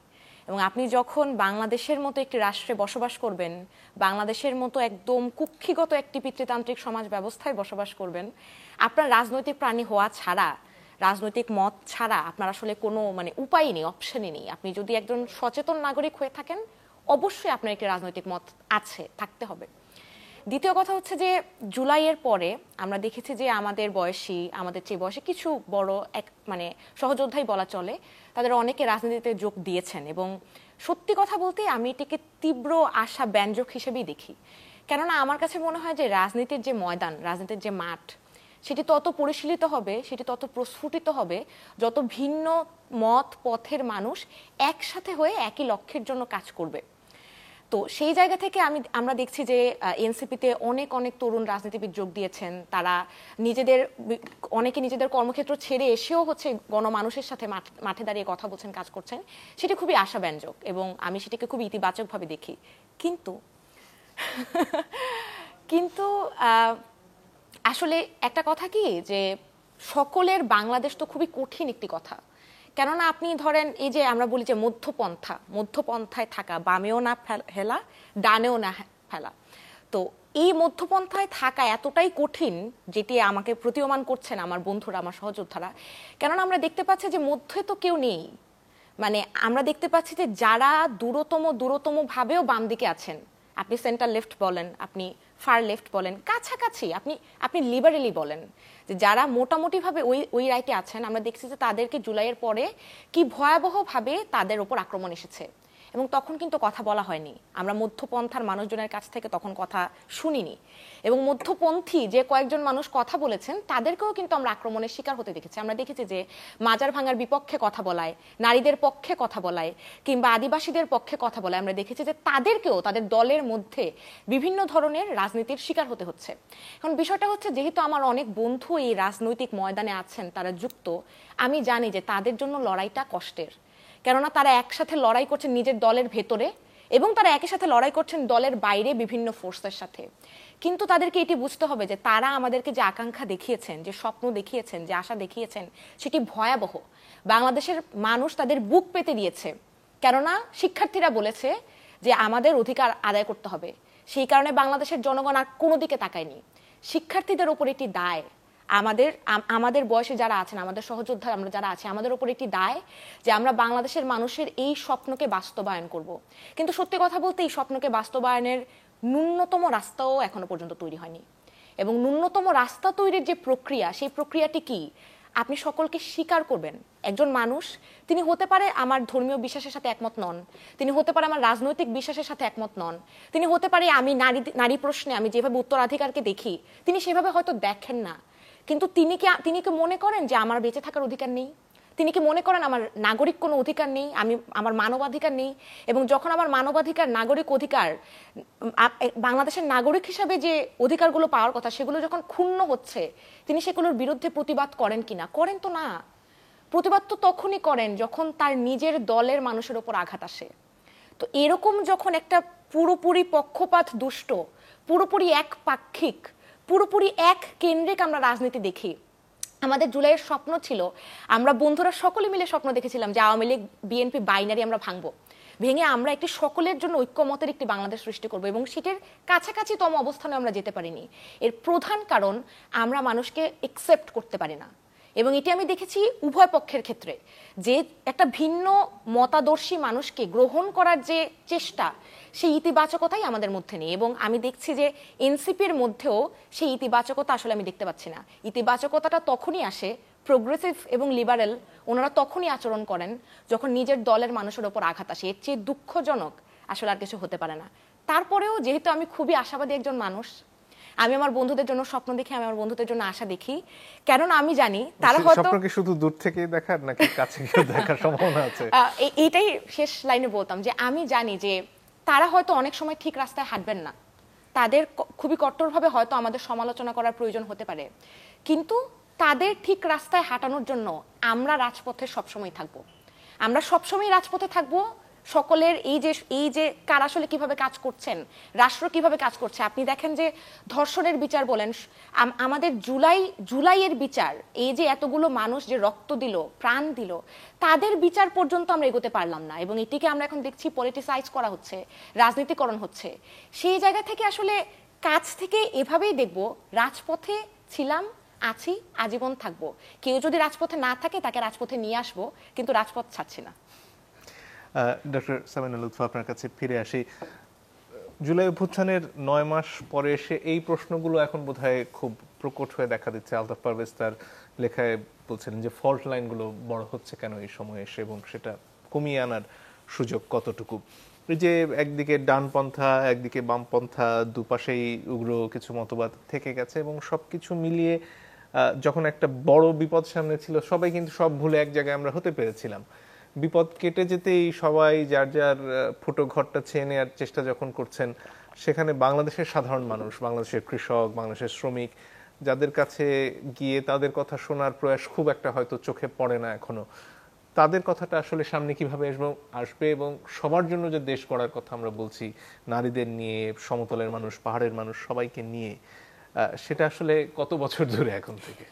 এবং আপনি যখন বাংলাদেশের মতো একটি রাষ্ট্রে বসবাস করবেন, বাংলাদেশের মতো একদম কুক্ষিগত একটি পিতৃতান্ত্রিক সমাজ ব্যবস্থায় বসবাস করবেন, আপনার রাজনৈতিক প্রাণী হওয়া ছাড়া, রাজনৈতিক মত ছাড়া আপনার আসলে কোনো উপায় নেই, অপশনই নেই। আপনি যদি একজন সচেতন নাগরিক হয়ে থাকেন, অবশ্যই আপনার একটি রাজনৈতিক মত আছে, থাকতে হবে। দ্বিতীয় কথা হচ্ছে যে জুলাইয়ের পরে আমরা দেখেছি যে আমাদের বয়সী, আমাদের চেয়ে বয়সী কিছু বড় সহযোদ্ধাই বলা চলে, তাদের অনেকে রাজনীতিতে যোগ দিয়েছেন। এবং সত্যি কথা বলতে আমি এটিকে তীব্র আশা ব্যঞ্জক হিসেবেই দেখি। কেননা আমার কাছে মনে হয় যে রাজনীতির যে ময়দান, রাজনীতির যে মাঠ, সেটি তত পরিশীলিত হবে, সেটি তত প্রস্ফুটিত হবে, যত ভিন্ন মত পথের মানুষ একসাথে হয়ে একই লক্ষ্যের জন্য কাজ করবে। তো সেই জায়গা থেকে আমরা দেখছি যে এনসিপিতে অনেক অনেক তরুণ রাজনীতিবিদ যোগ দিয়েছেন। তারা অনেকে নিজেদের কর্মক্ষেত্র ছেড়ে এসেও হচ্ছে গণমানুষের সাথে মাঠে দাঁড়িয়ে কথা বলছেন, কাজ করছেন। সেটি খুবই আশাব্যঞ্জক এবং আমি সেটাকে খুবই ইতিবাচকভাবে দেখি। কিন্তু আসলে একটা কথা কি, যে সকলের বাংলাদেশ তো খুবই কঠিন একটি কথা। কেননা আপনি ধরেন, এই যে আমরা বলি যে মধ্যপন্থায় থাকা, বামেও না হেলা, ডানেও না ফেলা। তো এই মধ্যপন্থায় থাকা এতটাই কঠিন, যেটি আমাকে প্রতীয়মান করছেন আমার বন্ধুরা, আমার সহযোদ্ধারা। কেননা আমরা দেখতে পাচ্ছি যে মধ্যে তো কেউ নেই। মানে আমরা দেখতে পাচ্ছি যে যারা দূরতম ভাবেও বাম দিকে আছেন, আপনি সেন্টার লেফট বলেন, আপনি ফার লেফট বলেন, কাছাকাছি আপনি লিবারেলি বলেন, যে যারা মোটামুটিভাবে ওই রাইটে আছেন, আমরা দেখছি যে তাদেরকে জুলাইয়ের পরে কি ভয়াবহভাবে তাদের ওপর আক্রমণ এসেছে, এবং তখন কিন্তু কথা বলা হয়নি। আমরা মধ্যপন্থার মানুষজনের কাছ থেকে তখন কথা শুনিনি, এবং মধ্যপন্থী যে কয়েকজন মানুষ কথা বলেছেন তাদেরকেও কিন্তু আমরা আক্রমণের শিকার হতে দেখেছি। আমরা দেখেছি যে মাজার ভাঙার বিপক্ষে কথা বলায়, নারীদের পক্ষে কথা বলায়, কিংবা আদিবাসীদের পক্ষে কথা বলায় আমরা দেখেছি যে তাদেরকেও তাদের দলের মধ্যে বিভিন্ন ধরনের রাজনীতির শিকার হতে হচ্ছে। এখন বিষয়টা হচ্ছে, যেহেতু আমার অনেক বন্ধু এই রাজনৈতিক ময়দানে আছেন, তারা যুক্ত, আমি জানি যে তাদের জন্য লড়াইটা কষ্টের। কেননা তারা একসাথে লড়াই করছেন নিজের দলের ভেতরে, এবং তারা একই সাথে লড়াই করছেন দলের বাইরে বিভিন্ন ফোর্সের সাথে। কিন্তু তাদেরকে এটি বুঝতে হবে যে তারা আমাদেরকে যে আকাঙ্ক্ষা দেখিয়েছেন, যে স্বপ্ন দেখিয়েছেন, যে আশা দেখিয়েছেন, সেটি ভয়াবহ। বাংলাদেশের মানুষ তাদের বুক পেতে দিয়েছে, কেননা শিক্ষার্থীরা বলেছে যে আমাদের অধিকার আদায় করতে হবে। সেই কারণে বাংলাদেশের জনগণ আর কোনো দিকে তাকায়নি। শিক্ষার্থীদের ওপর একটি দায়, আমাদের বয়সে যারা আছেন, আমাদের সহযোদ্ধা আমরা যারা আছি, আমাদের উপর একটি দায় যে আমরা বাংলাদেশের মানুষের এই স্বপ্নকে বাস্তবায়ন করব। কিন্তু সত্যি কথা বলতে এই স্বপ্নকে বাস্তবায়নের ন্যূনতম রাস্তাও এখনো পর্যন্ত তৈরি হয়নি। এবং ন্যূনতম রাস্তা তৈরির যে প্রক্রিয়া, সেই প্রক্রিয়াটি কি আপনি সকলকে স্বীকার করবেন। একজন মানুষ, তিনি হতে পারে আমার ধর্মীয় বিশ্বাসের সাথে একমত নন, তিনি হতে পারে আমার রাজনৈতিক বিশ্বাসের সাথে একমত নন, তিনি হতে পারে আমি নারী প্রশ্নে আমি যেভাবে উত্তরাধিকারকে দেখি তিনি সেভাবে হয়তো দেখেন না, কিন্তু তিনি কি মনে করেন যে আমার বেঁচে থাকার অধিকার নেই? তিনি কি মনে করেন আমার নাগরিক কোনো অধিকার নেই, আমার মানবাধিকার নেই? এবং যখন আমার মানবাধিকার, নাগরিক অধিকার, বাংলাদেশের নাগরিক হিসাবে যে অধিকারগুলো পাওয়ার কথা, সেগুলো যখন ক্ষুণ্ণ হচ্ছে, তিনি সেগুলোর বিরুদ্ধে প্রতিবাদ করেন কিনা? করেন তো না। প্রতিবাদ তো তখনই করেন যখন তার নিজের দলের মানুষের উপর আঘাত আসে। তো এরকম যখন একটা পুরোপুরি পক্ষপাত দুষ্ট, পুরোপুরি একপাক্ষিক, পুরোপুরি এক কেন্দ্রিক আমরা রাজনীতি দেখি। আমাদের জুলাইয়ের স্বপ্ন ছিল, আমরা বন্ধুরা সকলে মিলে স্বপ্ন দেখেছিলাম যে আওয়ামী লীগ বিএনপি বাইনারি আমরা ভাঙবো, ভেঙে আমরা একটি সকলের জন্য ঐক্যমতের একটি বাংলাদেশ সৃষ্টি করবো, এবং সেটির কাছাকাছিতম অবস্থানে আমরা যেতে পারিনি। এর প্রধান কারণ আমরা মানুষকে একসেপ্ট করতে পারি না। এবং এটি আমি দেখেছি উভয় পক্ষের ক্ষেত্রে, যে একটা ভিন্ন মতাদর্শী মানুষকে গ্রহণ করার যে চেষ্টা, সেই ইতিবাচকতাই আমাদের মধ্যে নেই। এবং আমি দেখছি যে এনসিপির মধ্যেও সেই ইতিবাচকতা আসলে আমি দেখতে পাচ্ছি না। ইতিবাচকতাটা তখনই আসে, প্রোগ্রেসিভ এবং লিবারেল ওনারা তখনই আচরণ করেন যখন নিজের দলের মানুষের ওপর আঘাত আসে। এর চেয়ে দুঃখজনক আসলে আর কিছু হতে পারে না। তারপরেও যেহেতু আমি খুবই আশাবাদী একজন মানুষ, আমি আমার বন্ধুদের জন্য স্বপ্ন দেখি, আমি আমার বন্ধুদের জন্য আশা দেখি, কেননা আমি জানি তারা হয়তো স্বপ্নকে শুধু দূর থেকে দেখার নাকি কাছে গিয়ে দেখার সম্ভাবনা আছে। এইটাই শেষ লাইনে বলতাম যে আমি জানি যে তারা হয়তো অনেক সময় ঠিক রাস্তায় হাঁটবেন না, তাদের খুবই কট্টরভাবে হয়তো আমাদের সমালোচনা করার প্রয়োজন হতে পারে, কিন্তু তাদের ঠিক রাস্তায় হাঁটানোর জন্য আমরা রাজপথে সবসময় থাকবো। আমরা সবসময় রাজপথে থাকবো। সকলের এই যে কারা আসলে কিভাবে কাজ করছেন, রাষ্ট্র কিভাবে কাজ করছে, আপনি দেখেন যে ধর্ষণের বিচার বলেন, আমাদের জুলাইয়ের বিচার, এই যে এতগুলো মানুষ যে রক্ত দিল, প্রাণ দিল, তাদের বিচার পর্যন্ত আমরা এগোতে পারলাম না। এবং এটিকে আমরা এখন দেখছি পলিটিসাইজ করা হচ্ছে, রাজনীতিকরণ হচ্ছে। সেই জায়গা থেকে আসলে কাছ থেকে এভাবেই দেখব, রাজপথে ছিলাম, আছি, আজীবন থাকবো। কেউ যদি রাজপথে না থাকে তাকে রাজপথে নিয়ে আসবো, কিন্তু রাজপথ ছাড়ছি না। ডক্টর সামিনা লুৎফা, আপনার কাছে ফিরে আসি। জুলাই অভ্যুত্থানের 9 মাস পরে এসে এই প্রশ্নগুলো এখন বোধহয় খুব প্রকট হয়ে দেখা দিচ্ছে। আলতাফ পারভেজ তার লেখায় বলছিলেন যে ফল্ট লাইনগুলো বড় হচ্ছে কেন এই সময় এসে, এবং সেটা কমিয়ে আনার সুযোগ কতটুকু। এই যে একদিকে ডানপন্থা, একদিকে বামপন্থা, দুপাশেই উগ্র কিছু মতবাদ থেকে গেছে, এবং সবকিছু মিলিয়ে যখন একটা বড় বিপদ সামনে ছিল, সবাই কিন্তু সব ভুলে এক জায়গায় আমরা হতে পেরেছিলাম। বিপদ কেটে যেতেই সবাই যার যার ফুটো ঘরটা ছেয়ে নেওয়ার চেষ্টা যখন করছেন, সেখানে বাংলাদেশের সাধারণ মানুষ, বাংলাদেশের কৃষক, বাংলাদেশের শ্রমিক, যাদের কাছে গিয়ে তাদের কথা শোনার প্রয়াস খুব একটা হয়তো চোখে পড়ে না এখনো, তাদের কথাটা আসলে সামনে কিভাবে আসবে, এবং সবার জন্য যে দেশ গড়ার কথা আমরা বলছি, নারীদের নিয়ে, সমতলের মানুষ, পাহাড়ের মানুষ, সবাইকে নিয়ে, সেটা আসলে কত বছর ধরে এখন থেকে?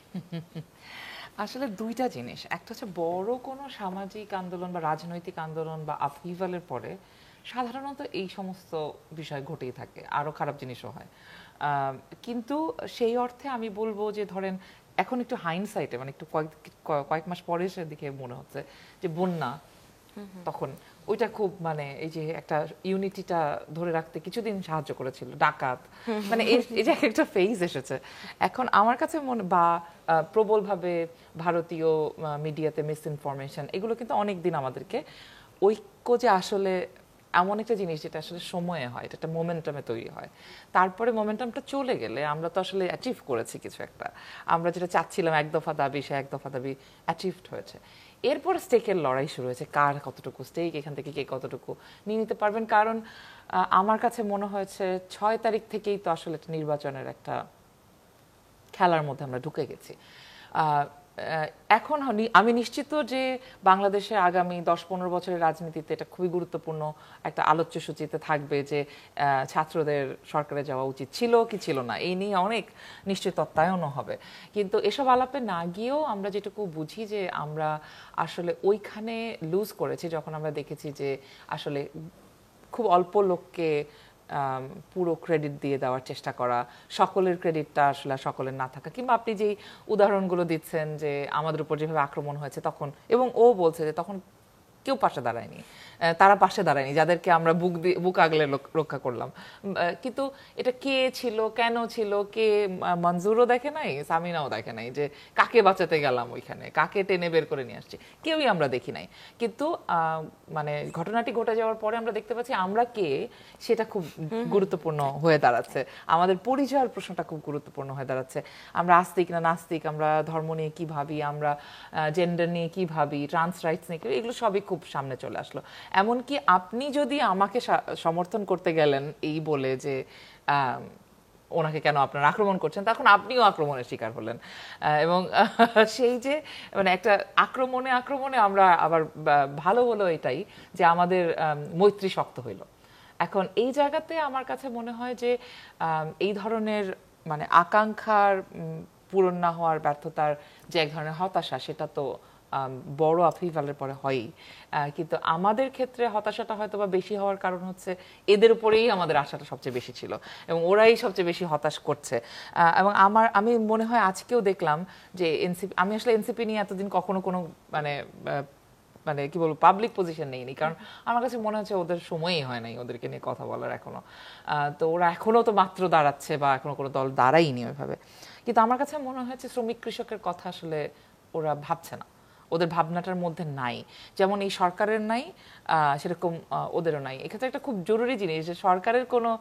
আসলে দুইটা জিনিস, একটা হচ্ছে বড় কোনো সামাজিক আন্দোলন বা রাজনৈতিক আন্দোলন বা আপহিভালের পরে সাধারণত এই সমস্ত বিষয় ঘটেই থাকে, আরো খারাপ জিনিসও হয়। কিন্তু সেই অর্থে আমি বলবো যে ধরেন এখন একটু হাইন্ডসাইটে মানে একটু কয়েক মাস পরে সে দিকে মনে হচ্ছে যে বন্যা তখন ওইটা খুব মানে এই যে একটা ইউনিটিটা ধরে রাখতে কিছুদিন সাহায্য করেছিল, ডাকাত মানে এই যে একটা ফেজ এসেছে এখন আমার কাছে মনে, বা প্রবলভাবে ভারতীয় মিডিয়াতে মিস ইনফরমেশন, এগুলো কিন্তু অনেক দিন আমাদেরকে ঐক্য যে আসলে এমন একটা জিনিস যেটা আসলে সময়ে হয়, এটা একটা মোমেন্টামে তৈরি হয়, তারপরে মোমেন্টামটা চলে গেলে আমরা তো আসলে অ্যাচিভ করেছি কিছু একটা, আমরা যেটা চাচ্ছিলাম এক দফা দাবি, সে এক দফা দাবি অ্যাচিভড হয়েছে। এরপর স্টেকের লড়াই শুরু হয়েছে, কার কতটুকু স্টেক, এখান থেকে কে কতটুকু নিয়ে নিতে পারবেন। কারণ আমার কাছে মনে হয়েছে 6 তারিখ থেকেই তো আসলে নির্বাচনের একটা খেলার মধ্যে আমরা ঢুকে গেছি। এখন আমি নিশ্চিত যে বাংলাদেশের আগামী 10-15 বছরের রাজনীতিতে এটা খুবই গুরুত্বপূর্ণ একটা আলোচ্য সূচিতে থাকবে যে ছাত্রদের সরকারে যাওয়া উচিত ছিল কি ছিল না, এই নিয়ে অনেক নিশ্চয়ই তত্ত্বায়নও হবে। কিন্তু এসব আলাপে না গিয়েও আমরা যেটুকু বুঝি যে আমরা আসলে ওইখানে লুজ করেছি যখন আমরা দেখেছি যে আসলে খুব অল্প লোককে পুরো ক্রেডিট দিয়ে দেওয়ার চেষ্টা করা, সকলের ক্রেডিটটা আসলে সকলের না থাকা, কিংবা আপনি যেই উদাহরণগুলো দিচ্ছেন যে আমাদের উপর যেভাবে আক্রমণ হয়েছে তখন, এবং ও বলছে যে তখন কেউ পাশে দাঁড়ায়নি, তারা পাশে দাঁড়ায়নি যাদেরকে আমরা বুক আগলে রক্ষা করলাম। কিন্তু এটা কে ছিল, কেন ছিল, কে মঞ্জুরও দেখে নাই, সামিনাও দেখে নাই যে কাকে বাঁচাতে গেলাম ওইখানে, কাকে টেনে বের করে নিয়ে আসছি, কেউই আমরা দেখি নাই। কিন্তু মানে ঘটনাটি ঘটে যাওয়ার পরে আমরা দেখতে পাচ্ছি আমরা কে, সেটা খুব গুরুত্বপূর্ণ হয়ে দাঁড়াচ্ছে, আমাদের পরিচয়ের প্রশ্নটা খুব গুরুত্বপূর্ণ হয়ে দাঁড়াচ্ছে। আমরা আস্তিক না নাস্তিক, আমরা ধর্ম নিয়ে কি ভাবি, আমরা জেন্ডার নিয়ে কি ভাবি, ট্রান্স রাইটস নিয়ে, এগুলো সবই খুব সামনে চলে আসলো। এমনকি আপনি যদি আমাকে সমর্থন করতে গেলেন এই বলে যে ওনাকে কেন আপনারা আক্রমণ করছেন, তখন আপনিও আক্রমণের শিকার হলেন। এবং সেই যে মানে একটা আক্রমণে আমরা আবার ভালো হলো এটাই যে আমাদের মৈত্রী শক্ত হইল। এখন এই জায়গাতে আমার কাছে মনে হয় যে এই ধরনের মানে আকাঙ্ক্ষার পূরণ না হওয়ার, ব্যর্থতার যে এক ধরনের হতাশা, সেটা তো বড় আপহিভালের পরে হয়ই। কিন্তু আমাদের ক্ষেত্রে হতাশাটা হয়তো বা বেশি হওয়ার কারণ হচ্ছে এদের উপরেই আমাদের আশাটা সবচেয়ে বেশি ছিল এবং ওরাই সবচেয়ে বেশি হতাশ করছে। এবং আমি মনে হয় আজকেও দেখলাম যে এনসিপি, আমি আসলে এনসিপি নিয়ে এতদিন কখনো কোনো মানে কি বলবো পাবলিক পজিশন নেইনি, কারণ আমার কাছে মনে হচ্ছে ওদের সময়ই হয় নাই ওদেরকে নিয়ে কথা বলার এখনো। তো ওরা এখনো তো মাত্র দাঁড়াচ্ছে বা এখনো কোনো দল দাঁড়ায়নি ওইভাবে। কিন্তু আমার কাছে মনে হয়েছে শ্রমিক কৃষকের কথা আসলে ওরা ভাবছে না, ওদের ভাবনাটার মধ্যে নাই। যেমন এই সরকারের নাই, সেরকম ওদেরও নাই। এক্ষেত্রে একটা খুব জরুরি জিনিস যে সরকারের কোনো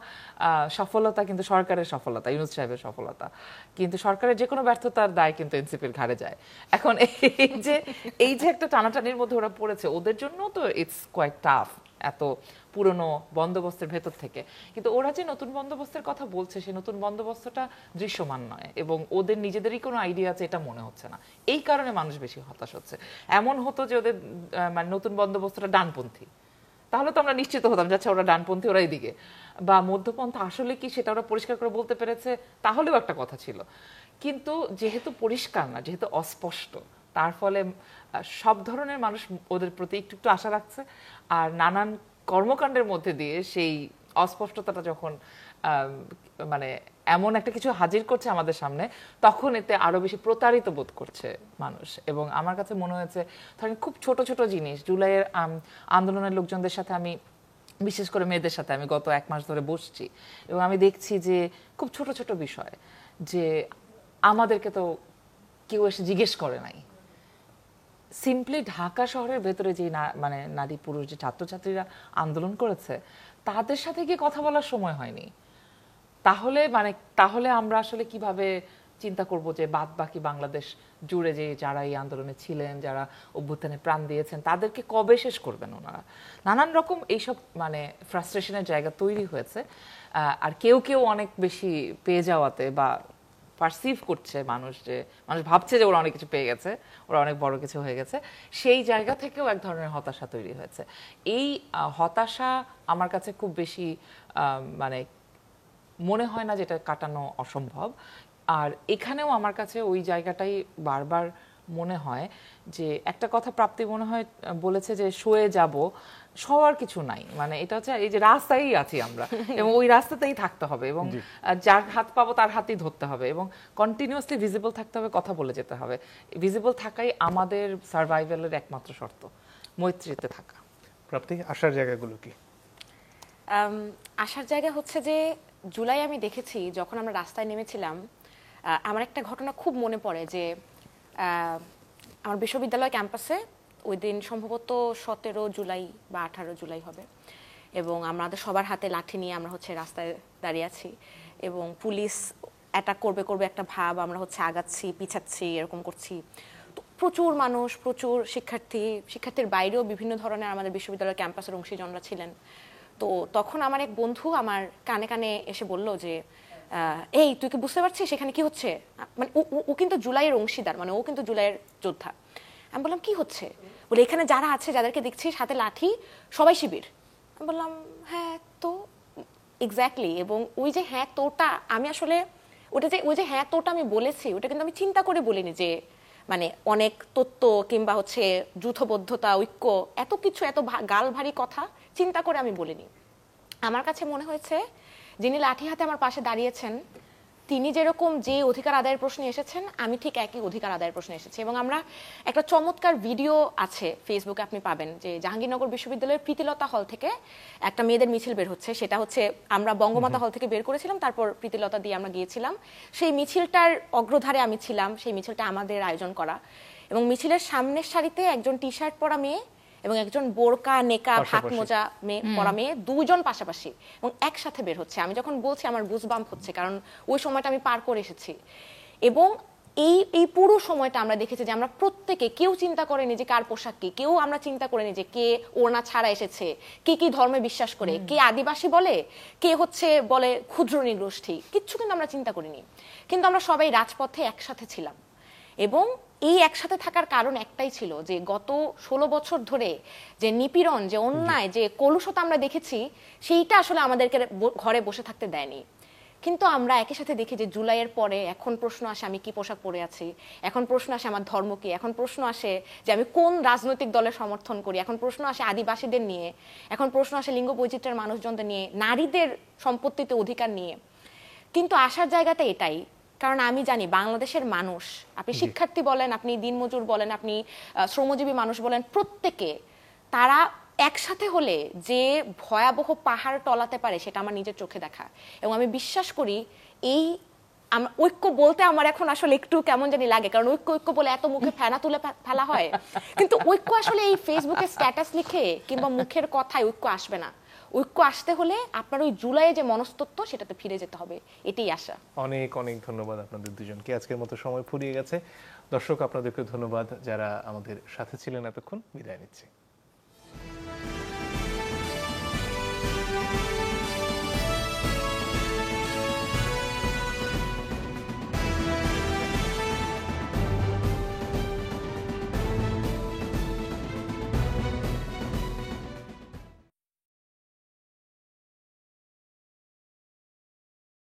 সফলতা কিন্তু সরকারের সফলতা, ইউনূস সাহেবের সফলতা, কিন্তু সরকারের যে কোনো ব্যর্থতার দায় কিন্তু এনসিপির ঘাড়ে যায়। এখন এই যে একটা টানাটানির মধ্যে ওরা পড়েছে, ওদের জন্য তো ইটস কোয়াইট টাফ এত পুরনো বন্দোবস্তের ভেতর থেকে। কিন্তু ওরা যে নতুন বন্দোবস্তের কথা বলছে, সেই নতুন বন্দোবস্তটা দৃশ্যমান নয় এবং ওদের নিজেদেরই কোনো আইডিয়া আছে এটা মনে হচ্ছে না। এই কারণে মানুষ বেশি হতাশ হচ্ছে। এমন হতো যে ওদের মানে নতুন বন্দোবস্তটা ডানপন্থী, তাহলে তো আমরা নিশ্চিত হতাম যাচ্ছে ওরা ডানপন্থী, ওরা এইদিকে, বা মধ্যপন্থা আসলে কি সেটা ওরা পরিষ্কার করে বলতে পেরেছে, তাহলেও একটা কথা ছিল। কিন্তু যেহেতু পরিষ্কার না, যেহেতু অস্পষ্ট, তার ফলে সব ধরনের মানুষ ওদের প্রতি একটু একটু আশা রাখছে। আর নানান কর্মকাণ্ডের মধ্যে দিয়ে সেই অস্পষ্টতাটা যখন মানে এমন একটা কিছু হাজির করছে আমাদের সামনে, তখন এতে আরো বেশি প্রতারিত বোধ করছে মানুষ। এবং আমার কাছে মনে হয়েছে ধরেন খুব ছোট ছোট জিনিস, জুলাইয়ের আন্দোলনের লোকজনদের সাথে আমি, বিশেষ করে মেয়েদের সাথে আমি গত 1 মাস ধরে বসছি এবং আমি দেখছি যে খুব ছোট ছোট বিষয়, যে আমাদেরকে তো কেউ এসে জিজ্ঞেস করে নাই। সিম্পলি ঢাকা শহরের ভেতরে যে মানে নারী পুরুষ যে ছাত্রছাত্রীরা আন্দোলন করেছে, তাদের সাথে গিয়ে কথা বলার সময় হয়নি। তাহলে আমরা আসলে কিভাবে চিন্তা করব যে বাদ বাকি বাংলাদেশ জুড়ে যে যারা এই আন্দোলনে ছিলেন, যারা অভ্যুত্থানে প্রাণ দিয়েছেন, তাদেরকে কবে শেষ করবেন ওনারা? নানান রকম এইসব মানে ফ্রাস্ট্রেশনের জায়গা তৈরি হয়েছে। আর কেউ কেউ অনেক বেশি পেয়ে যাওয়াতে বা পারসিভ করছে মানুষ, যে মানুষ ভাবছে যে ওরা অনেক কিছু পেয়ে গেছে, ওরা অনেক বড় কিছু হয়ে গেছে, সেই জায়গা থেকেও এক ধরনের হতাশা তৈরি হয়েছে। এই হতাশা আমার কাছে খুব বেশি মানে মনে হয় না যেটা কাটানো অসম্ভব। আর এখানেও আমার কাছে ওই জায়গাটাই বারবার মনে হয় যে একটা কথা প্রাপ্তি মনে হয় বলেছে যে শুয়ে যাব, সবার কিছু নাই, মানে এটা হচ্ছে এই যে রাস্তায় আছি আমরা এবং ওই রাস্তাতেই থাকতে হবে এবং যার হাত পাবো তার হাতেই ধরতে হবে এবং কন্টিনিউয়াসলি ভিজিবল থাকতে হবে, কথা বলে যেতে হবে। ভিজিবল থাকাই আমাদের সার্ভাইভালের একমাত্র শর্ত, মৈত্রীতে থাকা। প্রাপ্তি, আসার জায়গাগুলো কি? আসার জায়গা হচ্ছে যে জুলাই আমি দেখেছি যখন আমরা রাস্তায় নেমেছিলাম, আমার একটা ঘটনা খুব মনে পড়ে যে আমার বিশ্ববিদ্যালয় ক্যাম্পাসে ওই দিন সম্ভবত 17 জুলাই বা 18 জুলাই হবে এবং আমাদের সবার হাতে লাঠি নিয়ে আমরা হচ্ছে রাস্তায় দাঁড়িয়ে আছি এবং পুলিশ অ্যাটাক করবে করবে একটা ভাব, আমরা হচ্ছে আগাচ্ছি পিছাচ্ছি এরকম করছি। তো প্রচুর মানুষ, প্রচুর শিক্ষার্থীর বাইরেও বিভিন্ন ধরনের আমাদের বিশ্ববিদ্যালয় ক্যাম্পাসের অংশীজনরা ছিলেন। তো তখন আমার এক বন্ধু আমার কানে কানে এসে বলল যে এই তুই কি বুঝতে পারছিস সেখানে কি হচ্ছে? মানে ও কিন্তু জুলাইয়ের অংশীদার, মানে ও কিন্তু জুলাইয়ের যোদ্ধা। আমি বললাম কি হচ্ছে? বলে এখানে যারা আছে যাদেরকে দেখছিস হাতে লাঠি সবাই শিবির। আমি বললাম হ্যাঁ তো এক্স্যাক্টলি। এবং ওই যে হ্যাঁ তোটা আমি আসলে ওটা যে ওই যে হ্যাঁ তোটা আমি বলেছি ওটা কিন্তু আমি চিন্তা করে বলিনি যে মানে অনেক তত্ত্ব কিংবা হচ্ছে যূথবদ্ধতা, ঐক্য, এত কিছু, এত গাল ভারী কথা চিন্তা করে আমি বলিনি। আমার কাছে মনে হয়েছে যিনি লাঠি হাতে আমার পাশে দাঁড়িয়েছেন তিনি যেরকম যে অধিকার আদায়ের প্রশ্নে এসেছেন আমি ঠিক একই অধিকার আদায়ের প্রশ্নে এসেছি। এবং আমরা একটা চমৎকার ভিডিও আছে ফেসবুকে আপনি পাবেন যে জাহাঙ্গীরনগর বিশ্ববিদ্যালয়ের প্রীতিলতা হল থেকে একটা মেয়েদের মিছিল বের হচ্ছে, সেটা হচ্ছে আমরা বঙ্গমাতা হল থেকে বের করেছিলাম, তারপর প্রীতিলতা দিয়ে আমরা গিয়েছিলাম। সেই মিছিলটার অগ্রধারে আমি ছিলাম, সেই মিছিলটা আমাদের আয়োজন করা এবং মিছিলের সামনের সারিতে একজন টি শার্ট পরা মেয়ে এবং একজন বোরকা নেকা হাত মোজা পরা মেয়ে, দুজন পাশাপাশি এবং একসাথে বের হচ্ছে। আমি যখন বলছি আমার গুজবাম্প হচ্ছে, কারণ ওই সময়টা আমি পার করে এসেছি। এবং এই পুরো সময়টা আমরা দেখেছি যে আমরা প্রত্যেকে, কেউ চিন্তা করেনি যে কার পোশাক কি, কেউ আমরা চিন্তা করেনি যে কে ওড়না ছাড়া এসেছে, কে কি ধর্মে বিশ্বাস করে, কে আদিবাসী বলে, কে হচ্ছে বলে ক্ষুদ্র নৃগোষ্ঠী, কিচ্ছু কিন্তু আমরা চিন্তা করিনি। কিন্তু আমরা সবাই রাজপথে একসাথে ছিলাম এবং এই একসাথে থাকার কারণ একটাই ছিল যে গত 16 বছর ধরে যে নিপীড়ন, যে অন্যায়, যে কলুষতা আমরা দেখেছি সেইটা আসলে আমাদেরকে ঘরে বসে থাকতে দেয়নি। কিন্তু আমরা একই সাথে দেখি যে জুলাইয়ের পরে এখন প্রশ্ন আসে আমি কি পোশাক পরে আছি, এখন প্রশ্ন আসে আমার ধর্ম কি, এখন প্রশ্ন আসে যে আমি কোন রাজনৈতিক দলের সমর্থন করি, এখন প্রশ্ন আসে আদিবাসীদের নিয়ে, এখন প্রশ্ন আসে লিঙ্গ বৈচিত্র্যের মানুষজনদের নিয়ে, নারীদের সম্পত্তিতে অধিকার নিয়ে। কিন্তু আসার জায়গাটা এটাই, কারণ আমি জানি বাংলাদেশের মানুষ, আপনি শিক্ষার্থী বলেন, আপনি দিনমজুর বলেন, আপনি শ্রমজীবী মানুষ বলেন, প্রত্যেকে তারা একসাথে হলে যে ভয়াবহ পাহাড় টলাতে পারে সেটা আমার নিজের চোখে দেখা। এবং আমি বিশ্বাস করি এই ঐক্য বলতে আমার এখন আসলে একটু কেমন জানি লাগে, কারণ ঐক্য ঐক্য বলে এত মুখে ফেনা তুলে ফেলা হয়, কিন্তু ঐক্য আসলে এই ফেসবুকে স্ট্যাটাস লিখে কিংবা মুখের কথায় ঐক্য আসবে না। ঐক্য আসতে হলে আপনার ওই জুলাইয়ে যে মনস্তত্ত্ব সেটাতে ফিরে যেতে হবে, এটাই আশা। অনেক অনেক ধন্যবাদ আপনাদের দুজনকে। আজকের মতো সময় ফুরিয়ে গেছে। দর্শক আপনাদেরকে ধন্যবাদ যারা আমাদের সাথে ছিলেন এতক্ষণ। বিদায় নিচ্ছি।